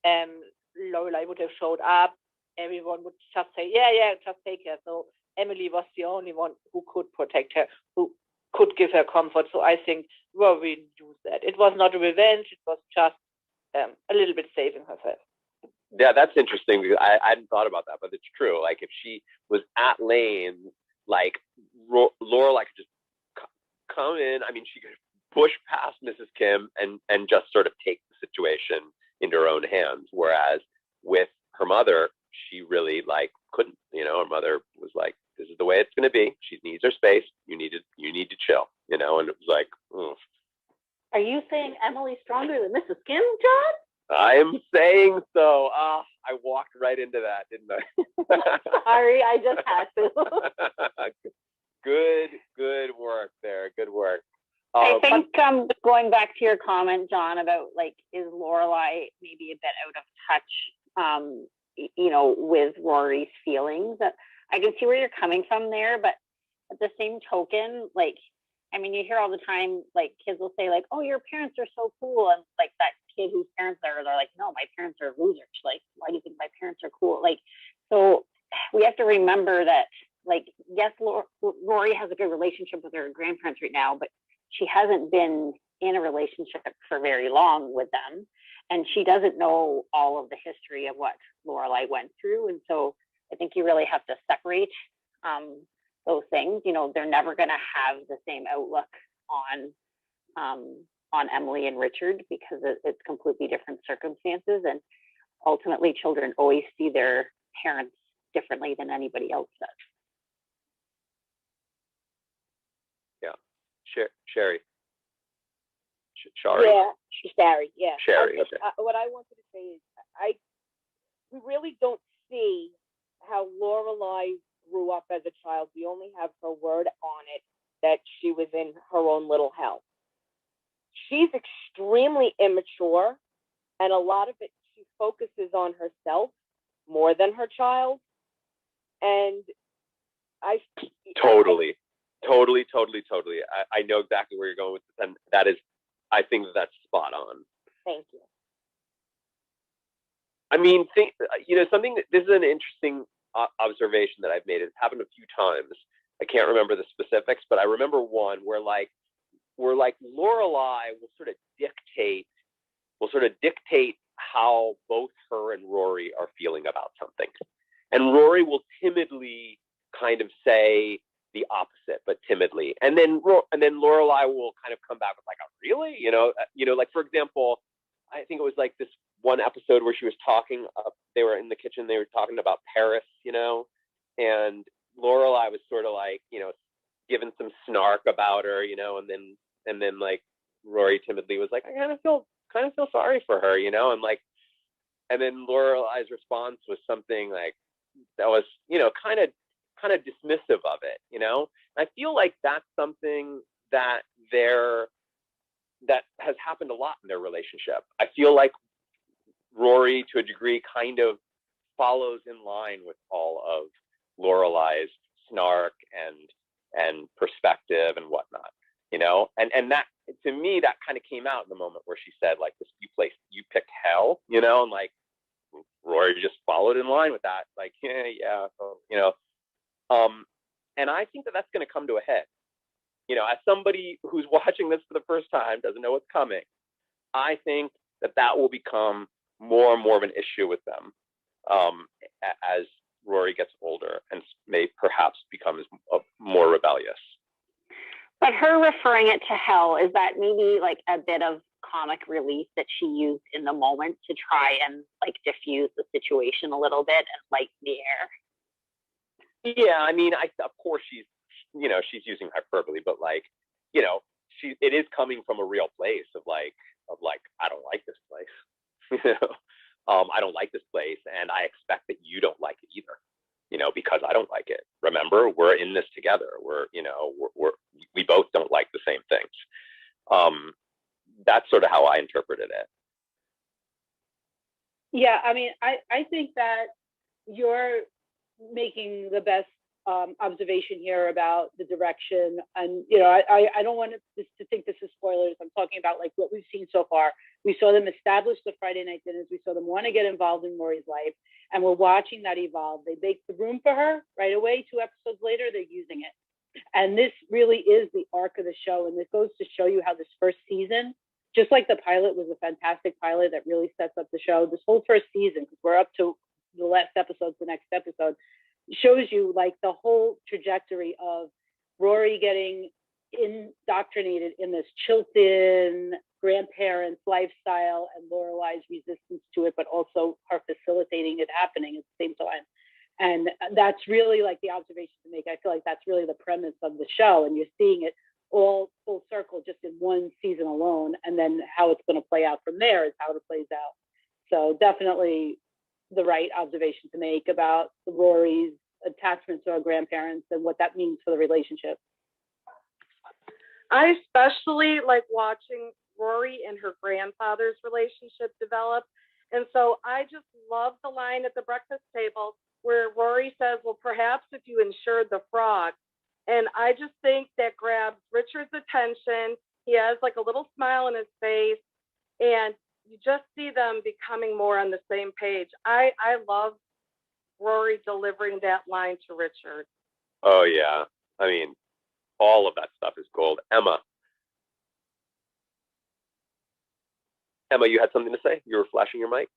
Lorelai would have showed up. Everyone would just say, yeah, just take her. So Emily was the only one who could protect her, who could give her comfort. So I think Rory knew that. It was not a revenge. It was just a little bit saving herself. Yeah, that's interesting because I hadn't thought about that, but it's true. Like if she was at Lane, like Lorelai could just come in. I mean, she could push past Mrs. Kim and just sort of take the situation into her own hands. Whereas with her mother, she really like couldn't. You know, her mother was like, "This is the way it's going to be. She needs her space. You need to chill." You know, and it was like, ugh. Are you saying Emily's stronger than Mrs. Kim, John? I am saying so. I walked right into that, didn't I? Sorry, I just had to. Good work there. Good work. I think going back to your comment, John, about like, is Lorelai maybe a bit out of touch, you know, with Rory's feelings? I can see where you're coming from there, but at the same token, like, I mean, you hear all the time, like kids will say like, oh, your parents are so cool. And like that kid whose parents are, they're like, no, my parents are losers. Like, why do you think my parents are cool? Like, so we have to remember that, like, yes, Rory has a good relationship with her grandparents right now, but she hasn't been in a relationship for very long with them. And she doesn't know all of the history of what Lorelai went through. And so I think you really have to separate those things. You know, they're never going to have the same outlook on Emily and Richard because it's completely different circumstances. And ultimately, children always see their parents differently than anybody else does. Yeah. Sherry. Shari? Yeah, Sherry. Yeah. Sherry. Okay. What I wanted to say is, we really don't see how Lorelai grew up as a child. We only have her word on it that she was in her own little hell. She's extremely immature, and a lot of it she focuses on herself more than her child. And Totally. I know exactly where you're going with this, and that is, I think that's spot on. Thank you. I mean, this is an interesting observation that I've made. It's happened a few times. I can't remember the specifics, but I remember one where Lorelai will sort of dictate how both her and Rory are feeling about something. And Rory will timidly kind of say the opposite, but timidly. And then Lorelai will kind of come back with like, oh, really? You know, like for example, I think it was like this one episode where she was talking, they were in the kitchen, they were talking about Paris, you know, and Lorelai was sort of like, you know, giving some snark about her, you know, and then like Rory timidly was like, I kind of feel sorry for her, you know, and then Lorelai's response was something like that was, you know, kind kind of dismissive of it, you know? And I feel like that's something that has happened a lot in their relationship. I feel like Rory, to a degree, kind of follows in line with all of Lorelai's snark and perspective and whatnot, you know? And that, to me, that kind of came out in the moment where she said, like, this, you picked hell, you know? And like, Rory just followed in line with that, like, yeah, you know? And I think that that's going to come to a head. You know, as somebody who's watching this for the first time, doesn't know what's coming, I think that will become more and more of an issue with them as Rory gets older and may perhaps becomes more rebellious. But her referring it to hell, is that maybe like a bit of comic relief that she used in the moment to try and like diffuse the situation a little bit and lighten the air? Yeah, I mean, of course she's using hyperbole, but like, you know, it is coming from a real place of like, I don't like this place. You know, I don't like this place, and I expect that you don't like it either. You know, because I don't like it. Remember, we're in this together. We both don't like the same things. That's sort of how I interpreted it. Yeah, I mean, I think that you're making the best observation here about the direction, and you know, I don't want to think this is spoilers. I'm talking about like what we've seen so far. We saw them establish the Friday night dinners. We saw them want to get involved in Rory's life, and we're watching that evolve. They make the room for her right away. 2 episodes later, they're using it, and this really is the arc of the show. And it goes to show you how this first season, just like the pilot was a fantastic pilot that really sets up the show. This whole first season, because we're up to the last episode, the next episode, shows you like the whole trajectory of Rory getting indoctrinated in this Chilton grandparents lifestyle and Lorelai's resistance to it, but also her facilitating it happening at the same time. And that's really like the observation to make. I feel like that's really the premise of the show, and you're seeing it all full circle just in one season alone, and then how it's going to play out from there is how it plays out. So definitely the right observation to make about Rory's attachment to her grandparents and what that means for the relationship. I especially like watching Rory and her grandfather's relationship develop. And so I just love the line at the breakfast table where Rory says, well, perhaps if you insured the frog. And I just think that grabs Richard's attention. He has like a little smile on his face, and you just see them becoming more on the same page. I love Rory delivering that line to Richard. Oh yeah, I mean, all of that stuff is gold. Emma, you had something to say? You were flashing your mic.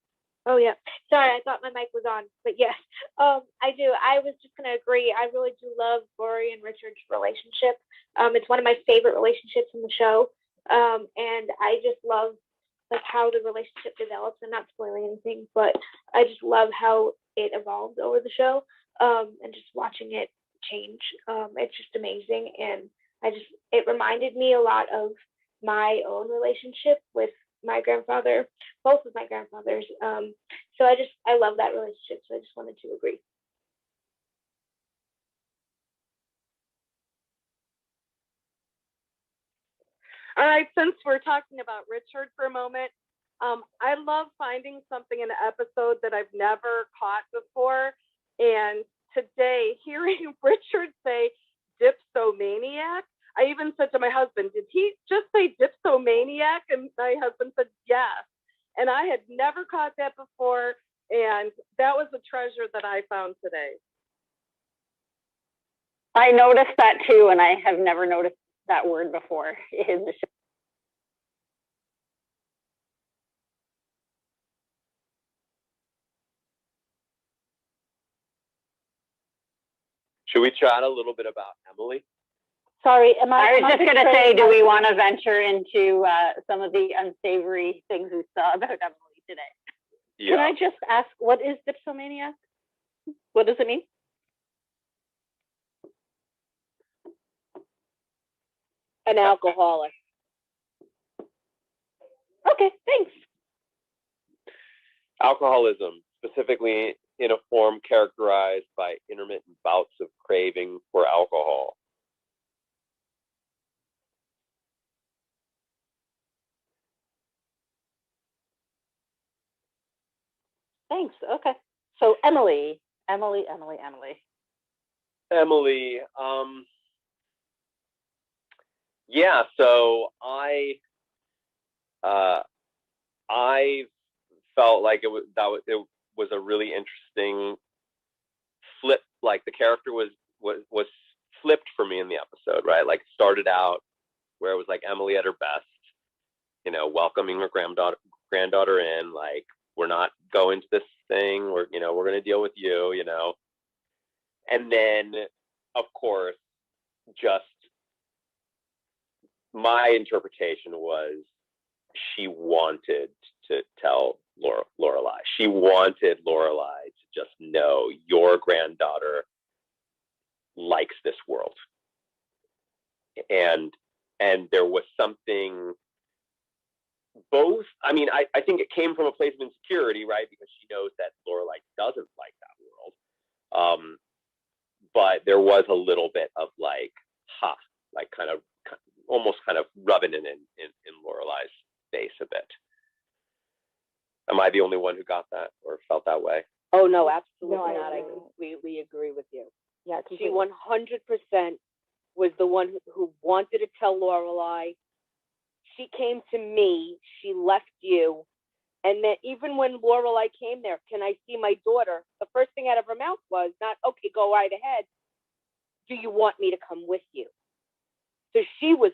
Oh yeah, sorry, I thought my mic was on, but yes, I do. I was just gonna agree. I really do love Rory and Richard's relationship. It's one of my favorite relationships in the show, and I just love like how the relationship develops. I'm not spoiling anything, but I just love how it evolves over the show, and just watching it change. It's just amazing, and it reminded me a lot of my own relationship with my grandfather, both of my grandfathers. So I love that relationship. So I just wanted to agree. All right, since we're talking about Richard for a moment, I love finding something in an episode that I've never caught before. And today, hearing Richard say dipsomaniac, I even said to my husband, did he just say dipsomaniac? And my husband said, yes. And I had never caught that before. And that was a treasure that I found today. I noticed that too, and I have never noticed that word before in the show. Should we chat a little bit about Emily? Sorry, I was just going to say, do we want to venture into some of the unsavory things we saw about Emily today? Yeah. Can I just ask, what is dipsomaniac? What does it mean? An alcoholic. Okay, thanks. Alcoholism, specifically in a form characterized by intermittent bouts of craving for alcohol. Thanks. Okay. So Emily. Emily, yeah, so I felt like it was a really interesting flip. Like the character was flipped for me in the episode, right? Like started out where it was like Emily at her best, welcoming her granddaughter in, like, we're not going to this thing, we're going to deal with you, and then of course, just my interpretation was she wanted to tell Lorelai. She wanted Lorelai to just know your granddaughter likes this world, and there was something. Both, I mean, I think it came from a place of insecurity, right? Because she knows that Lorelai doesn't like that world. But there was a little bit of like, like kind of almost kind of rubbing it in Lorelai's face a bit. Am I the only one who got that or felt that way? Oh no, absolutely No, not. I completely agree with you. Yeah, She 100% was the one who wanted to tell Lorelai. She came to me. She left you. And then even when Lorelai came there, can I see my daughter? The first thing out of her mouth was not, okay, go right ahead. Do you want me to come with you? So she was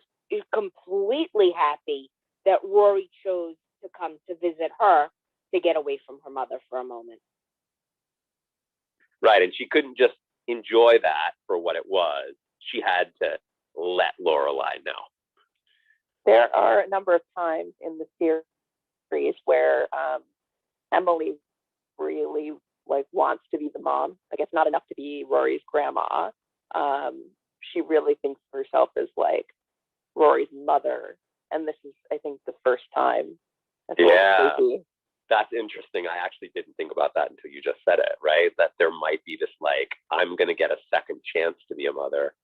completely happy that Rory chose to come to visit her to get away from her mother for a moment. Right, and she couldn't just enjoy that for what it was. She had to let Lorelai know. There are a number of times in the series where Emily really wants to be the mom. I guess not enough to be Rory's grandma. She really thinks of herself as like Rory's mother, and this is, I think, the first time. Yeah, that's interesting. I actually didn't think about that until you just said it. Right, that there might be this like, I'm going to get a second chance to be a mother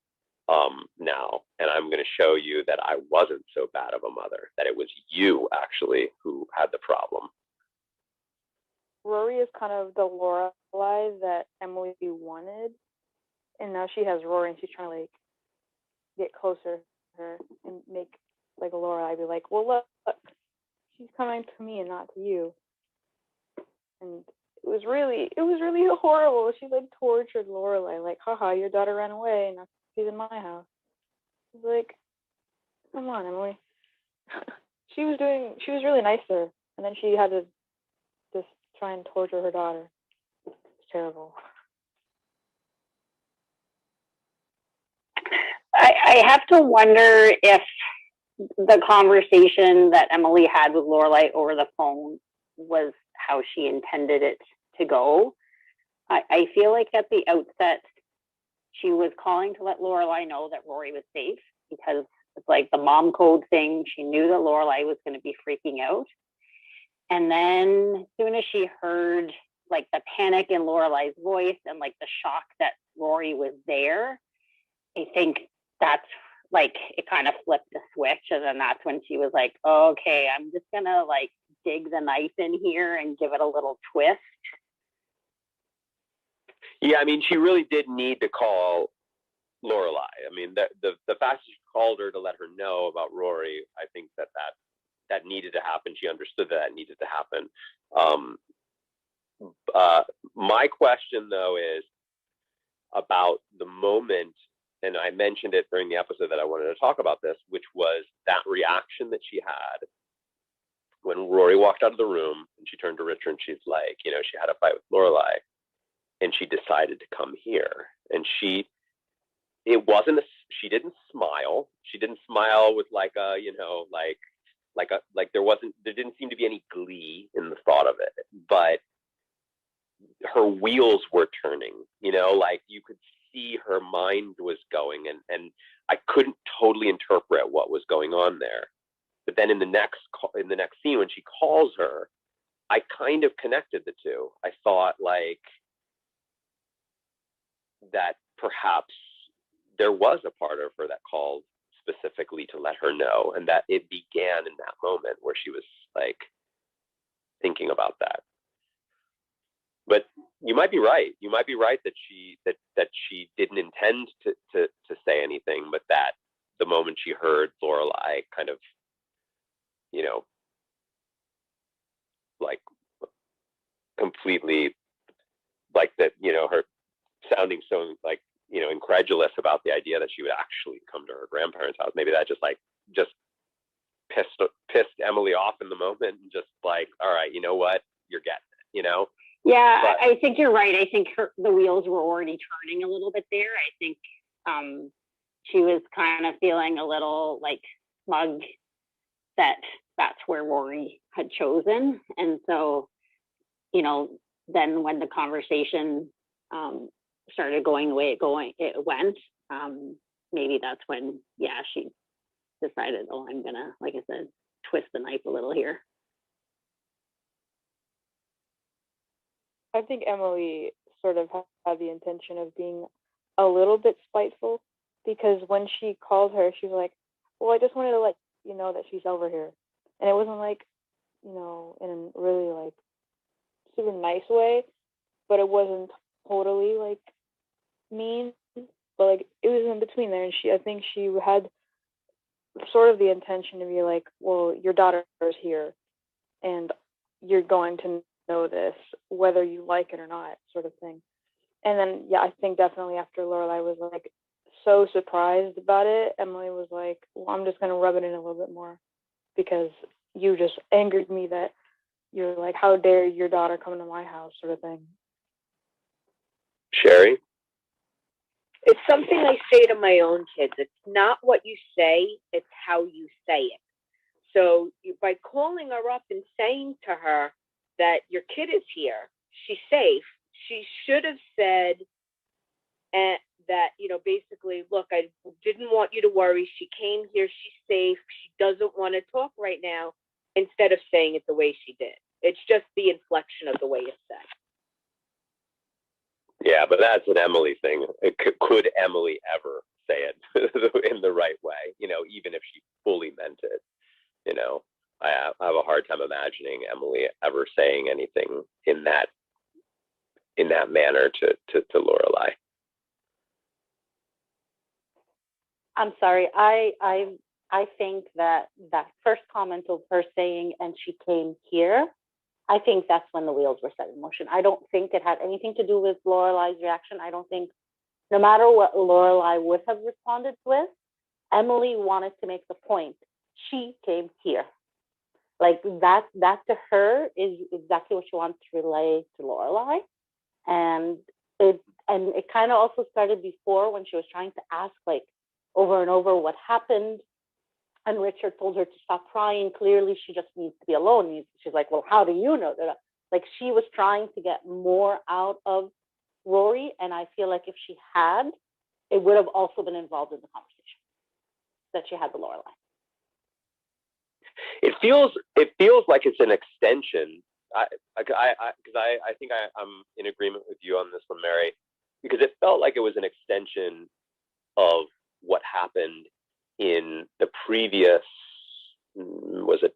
now, and I'm going to show you that I wasn't so bad of a mother, that it was you actually who had the problem. Rory is kind of the Lorelai that Emily wanted, and now she has Rory, and she's trying to like get closer to her and make like a Lorelai be like, well, look, she's coming to me and not to you. And it was really horrible. She like tortured Lorelai, like, haha, your daughter ran away, and now she's in my house. It's like, come on, Emily. She was really nice to her, and then she had to just try and torture her daughter. It's terrible. I have to wonder if the conversation that Emily had with Lorelai over the phone was how she intended it to go. I feel like at the outset, she was calling to let Lorelai know that Rory was safe, because it's like the mom code thing. She knew that Lorelai was going to be freaking out. And then as soon as she heard like the panic in Lorelai's voice and like the shock that Rory was there, I think that's like, it kind of flipped the switch. And then that's when she was like, oh, okay, I'm just going to like dig the knife in here and give it a little twist. Yeah, I mean, she really did need to call Lorelai. I mean, the fact that she called her to let her know about Rory, I think that needed to happen. She understood that needed to happen. My question, though, is about the moment, and I mentioned it during the episode that I wanted to talk about this, which was that reaction that she had when Rory walked out of the room and she turned to Richard and she's like, she had a fight with Lorelai and she decided to come here. And she didn't smile. She didn't smile with like a, there didn't seem to be any glee in the thought of it, but her wheels were turning, like you could see her mind was going, and I couldn't totally interpret what was going on there. But then in the next scene, when she calls her, I kind of connected the two. I thought, like, that perhaps there was a part of her that called specifically to let her know, and that it began in that moment where she was like thinking about that. But you might be right. You might be right that she didn't intend to say anything, but that the moment she heard Lorelai kind of, like completely like that, her sounding so like, incredulous about the idea that she would actually come to her grandparents' house. Maybe that just pissed Emily off in the moment, and just like, all right, you know what, you're getting it, Yeah, But I think you're right. I think the wheels were already turning a little bit there. I think she was kind of feeling a little like smug that that's where Rory had chosen. And so, then when the conversation started going the way it went, maybe that's when, she decided, oh, I'm gonna, like I said, twist the knife a little here. I think Emily sort of had the intention of being a little bit spiteful, because when she called her, she was like, well, I just wanted to let you know that she's over here. And it wasn't like, in a really like super nice way, but it wasn't totally like mean, but like it was in between there. And I think she had sort of the intention to be like, well, your daughter is here and you're going to know this whether you like it or not, sort of thing. And then I think definitely after Lorelai was like so surprised about it, Emily was like, well, I'm just going to rub it in a little bit more because you just angered me that you're like, how dare your daughter come to my house, sort of thing. Sherry? It's something I say to my own kids. It's not what you say, it's how you say it. So by calling her up and saying to her that your kid is here, she's safe, she should have said that, basically, look, I didn't want you to worry. She came here, she's safe, she doesn't want to talk right now, instead of saying it the way she did. It's just the inflection of the way it's said. Yeah, but that's an Emily thing. Could Emily ever say it in the right way? Even if she fully meant it. I have a hard time imagining Emily ever saying anything in that manner to Lorelai. I'm sorry. I think that first comment of her saying, and she came here, I think that's when the wheels were set in motion. I don't think it had anything to do with Lorelai's reaction. I don't think, no matter what Lorelai would have responded with, Emily wanted to make the point. She came here. Like that to her is exactly what she wants to relay to Lorelai. And it kind of also started before when she was trying to ask like over and over what happened. And Richard told her to stop crying. Clearly, she just needs to be alone. She's like, well, how do you know that? Like she was trying to get more out of Rory. And I feel like if she had, it would have also been involved in the conversation that she had with Lorelai. It feels like it's an extension. I think I'm in agreement with you on this one, Mary, because it felt like it was an extension of what happened in the previous. Was it?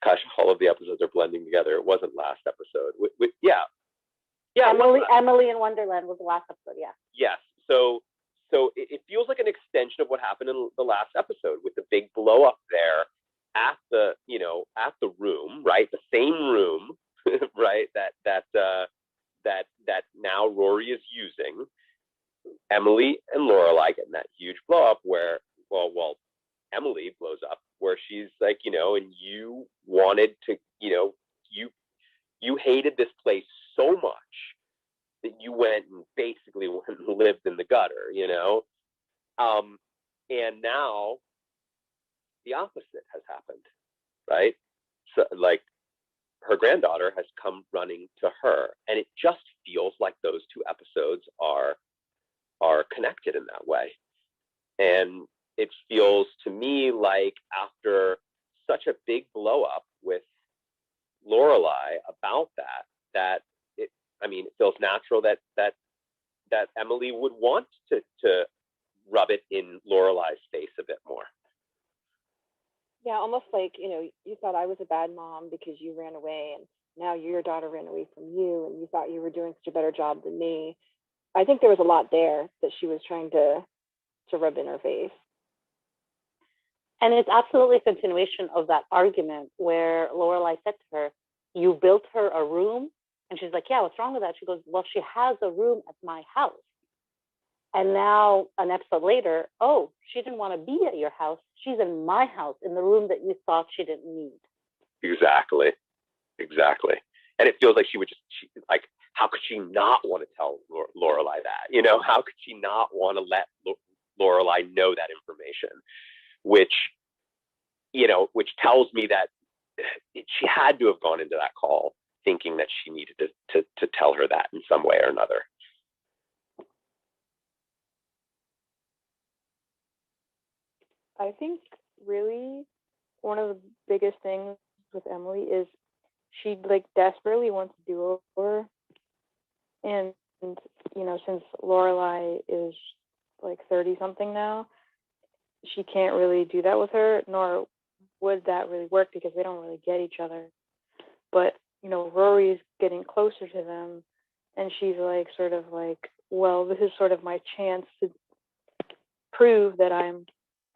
Gosh, all of the episodes are blending together. It wasn't last episode. Emily in Wonderland was the last episode. Yeah. Yes. So it feels like an extension of what happened in the last episode with the big blow up there at the room, right? The same room, right? That now Rory is using. Emily and Lorelai getting that huge blow up where, well, Emily blows up where she's like, and you wanted to, you hated this place so much that you went and basically went and lived in the gutter, and now the opposite has happened, right? So like her granddaughter has come running to her, and it just feels like those two episodes are connected in that way. And it feels to me like after such a big blow up with Lorelai about that it feels natural that that Emily would want to rub it in Lorelai's face a bit more. Yeah, almost like, you thought I was a bad mom because you ran away, and now your daughter ran away from you, and you thought you were doing such a better job than me. I think there was a lot there that she was trying to rub in her face. And it's absolutely a continuation of that argument where Lorelai said to her, you built her a room? And she's like, yeah, what's wrong with that? She goes, well, she has a room at my house. And now an episode later, oh, she didn't want to be at your house. She's in my house, in the room that you thought she didn't need. Exactly. And it feels like how could she not want to tell Lorelai that? How could she not want to let Lorelai know that information? Which tells me that she had to have gone into that call thinking that she needed to tell her that in some way or another. I think really one of the biggest things with Emily is she desperately wants to do over, and since Lorelai is 30 something now, she can't really do that with her, nor would that really work because they don't really get each other. But Rory's getting closer to them, and she's well, this is sort of my chance to prove that I'm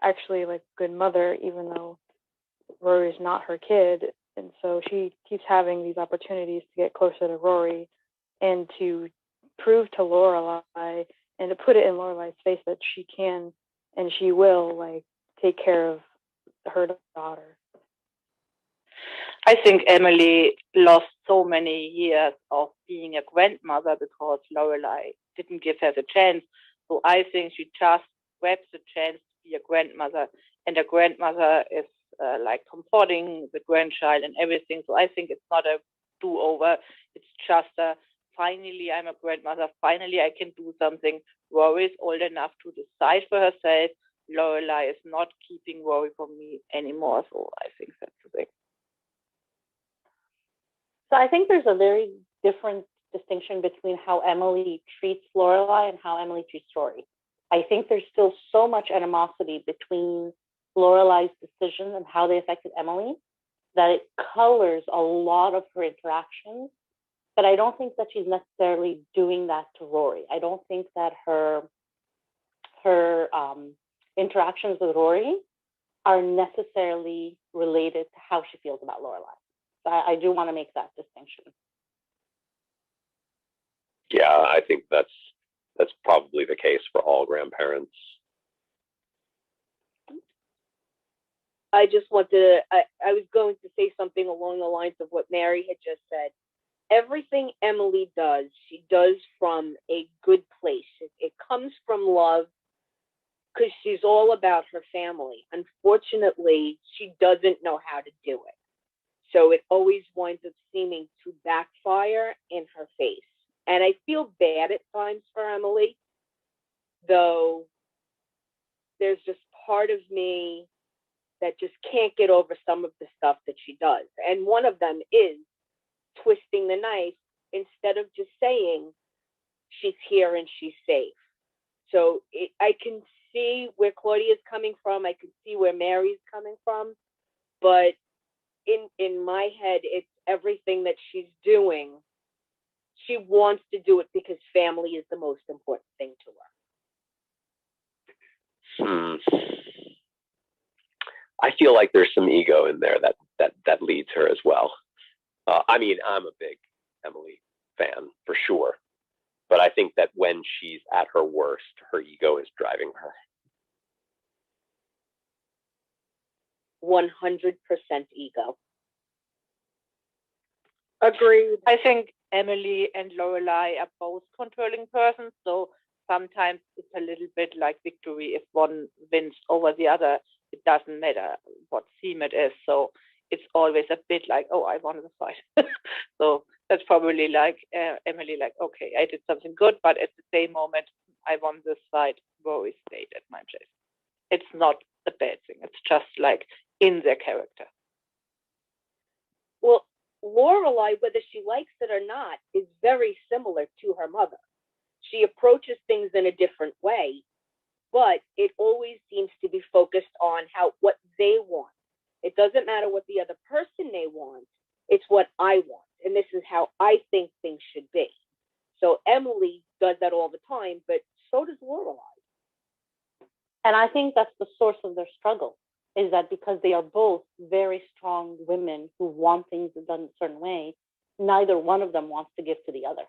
actually a good mother, even though Rory's not her kid. And so she keeps having these opportunities to get closer to Rory and to prove to Lorelai and to put it in Lorelai's face that she can and she will take care of her daughter. I think Emily lost so many years of being a grandmother because Lorelai didn't give her the chance. So I think she just grabbed the chance to be a grandmother, and a grandmother is comforting the grandchild and everything. So I think it's not a do-over. It's just finally I'm a grandmother. Finally I can do something. Rory is old enough to decide for herself. Lorelai is not keeping Rory from me anymore. So I think that's the thing. So I think there's a very different distinction between how Emily treats Lorelai and how Emily treats Rory. I think there's still so much animosity between Lorelai's decisions and how they affected Emily that it colors a lot of her interactions. But I don't think that she's necessarily doing that to Rory. I don't think that her interactions with Rory are necessarily related to how she feels about Lorelai. So I do want to make that distinction. Yeah, I think that's probably the case for all grandparents. I just wanted I was going to say something along the lines of what Mary had just said. Everything Emily does, she does from a good place. It comes from love because she's all about her family. Unfortunately, she doesn't know how to do it. So it always winds up seeming to backfire in her face. And I feel bad at times for Emily, though there's just part of me that just can't get over some of the stuff that she does. And one of them is twisting the knife instead of just saying she's here and she's safe. So I can see where Claudia's coming from. I can see where Mary's coming from. But in my head, it's everything that she's doing. She wants to do it because family is the most important thing to her. I feel like there's some ego in there that leads her as well. I mean, I'm a big Emily fan for sure, but I think that when she's at her worst, her ego is driving her. 100% ego. Agreed. I think Emily and Lorelai are both controlling persons, so sometimes it's a little bit like victory. If one wins over the other, it doesn't matter what theme it is. So it's always a bit like, oh, I won the fight. So that's probably like Emily, like, okay, I did something good, but at the same moment, I won this fight. Rory stayed at my place. It's not a bad thing. It's just like in their character. Well, Lorelai, whether she likes it or not, is very similar to her mother. She approaches things in a different way, but it always seems to be focused on what they want. It doesn't matter what the other person may want. It's what I want. And this is how I think things should be. So Emily does that all the time, but so does Lorelai. And I think that's the source of their struggle, is that because they are both very strong women who want things done a certain way, neither one of them wants to give to the other.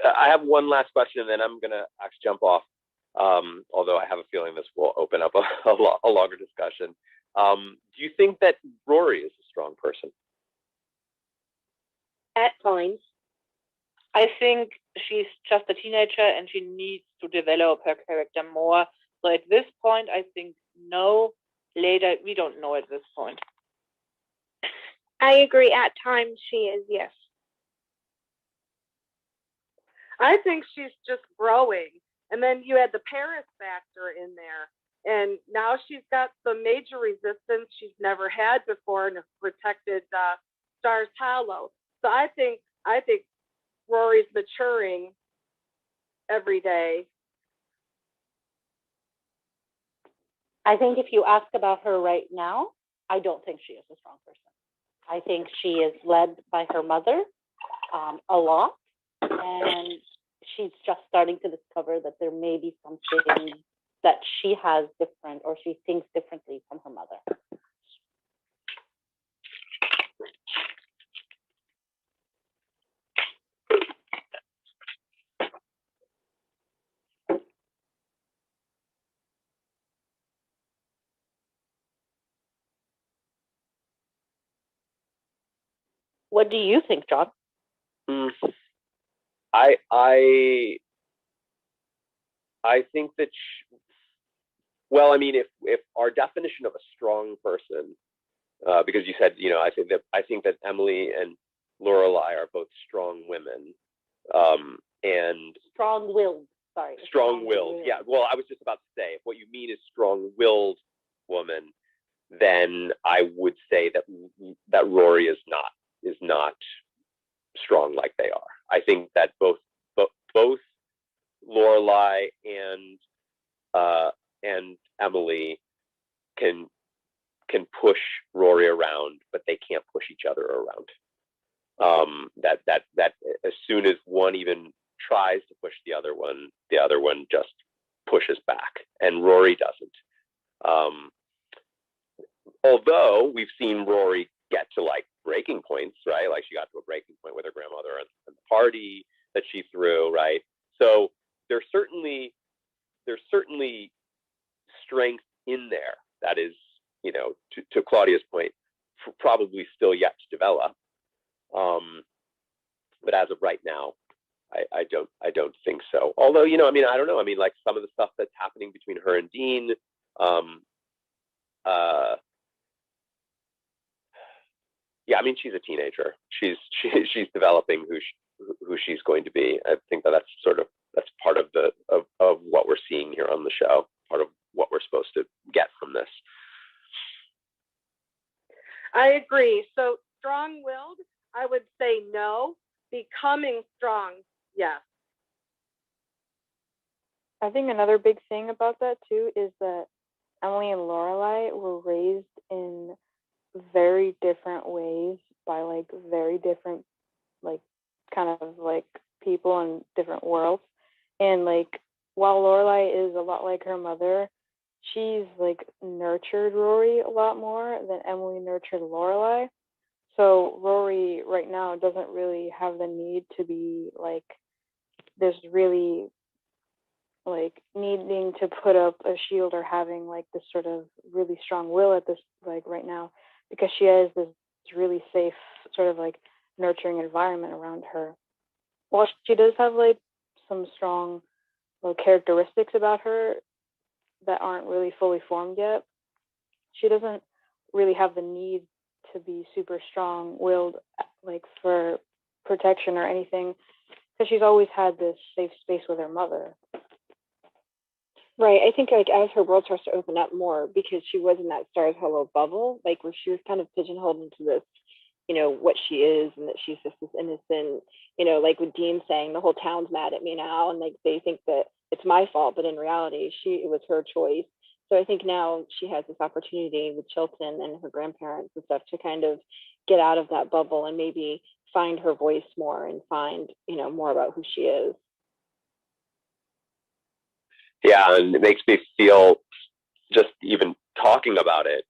I have one last question, and then I'm going to actually jump off, although I have a feeling this will open up a longer discussion. Do you think that Rory is a strong person? At times. I think she's just a teenager and she needs to develop her character more. So at this point, I think no. Later, we don't know at this point. I agree. At times, she is, yes. I think she's just growing. And then you had the Paris factor in there. And now she's got some major resistance she's never had before and protected Stars Hollow. So I think Rory's maturing every day. I think if you ask about her right now, I don't think she is a strong person. I think she is led by her mother a lot, and she's just starting to discover that there may be something that she has different, or she thinks differently from her mother. What do you think, John? I think that well, I mean, if our definition of a strong person, because you said, I think that Emily and Lorelai are both strong women, and strong-willed. Sorry, strong-willed. Yeah. Well, I was just about to say, if what you mean is strong-willed woman, then I would say that Rory is not strong like they are. I think that both Lorelai and Emily can push Rory around, but they can't push each other around. That as soon as one even tries to push the other one just pushes back, and Rory doesn't. Although we've seen Rory get to like breaking points, right? Like she got to a breaking point with her grandmother and the party that she threw, right? So there's certainly strength in there that is, to Claudia's point, probably still yet to develop. But as of right now, I don't think so. Although, I don't know. I mean, like some of the stuff that's happening between her and Dean, yeah, I mean, she's a teenager. She's developing who she's going to be. I think that's part of what we're seeing here on the show. Part of what we're supposed to get from this. I agree. So strong-willed, I would say no. Becoming strong, yes. I think another big thing about that too is that Emily and Lorelai were raised in very different ways by like very different like kind of like people in different worlds. And like while Lorelai is a lot like her mother, she's like nurtured Rory a lot more than Emily nurtured Lorelai. So Rory right now doesn't really have the need to be like this really like needing to put up a shield or having like this sort of really strong will at this like right now, because she has this really safe sort of like nurturing environment around her. While she does have like some strong characteristics about her that aren't really fully formed yet, she doesn't really have the need to be super strong-willed like for protection or anything, because she's always had this safe space with her mother. Right. I think like as her world starts to open up more, because she was in that Stars Hollow bubble, like where she was kind of pigeonholed into this what she is, and that she's just this innocent, like with Dean saying the whole town's mad at me now, and like they think that it's my fault, but in reality it was her choice. So I think now she has this opportunity with Chilton and her grandparents and stuff to kind of get out of that bubble and maybe find her voice more and find, more about who she is. Yeah, and it makes me feel, just even talking about it,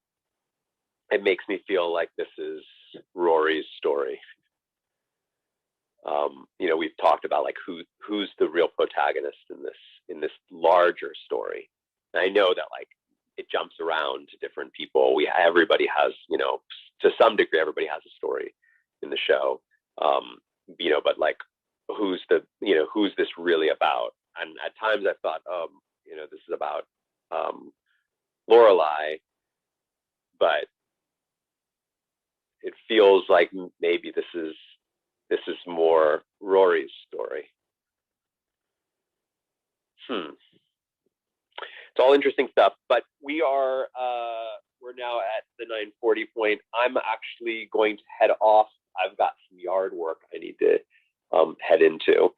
it makes me feel like this is Rory's story. We've talked about like who's the real protagonist in this larger story. And I know that like it jumps around to different people. Everybody has, to some degree, everybody has a story in the show. But like who's this really about? And at times I've thought, this is about Lorelai, but it feels like maybe this is more Rory's story. It's all interesting stuff, but we're now at the 9:40 point. I'm actually going to head off. I've got some yard work I need to head into.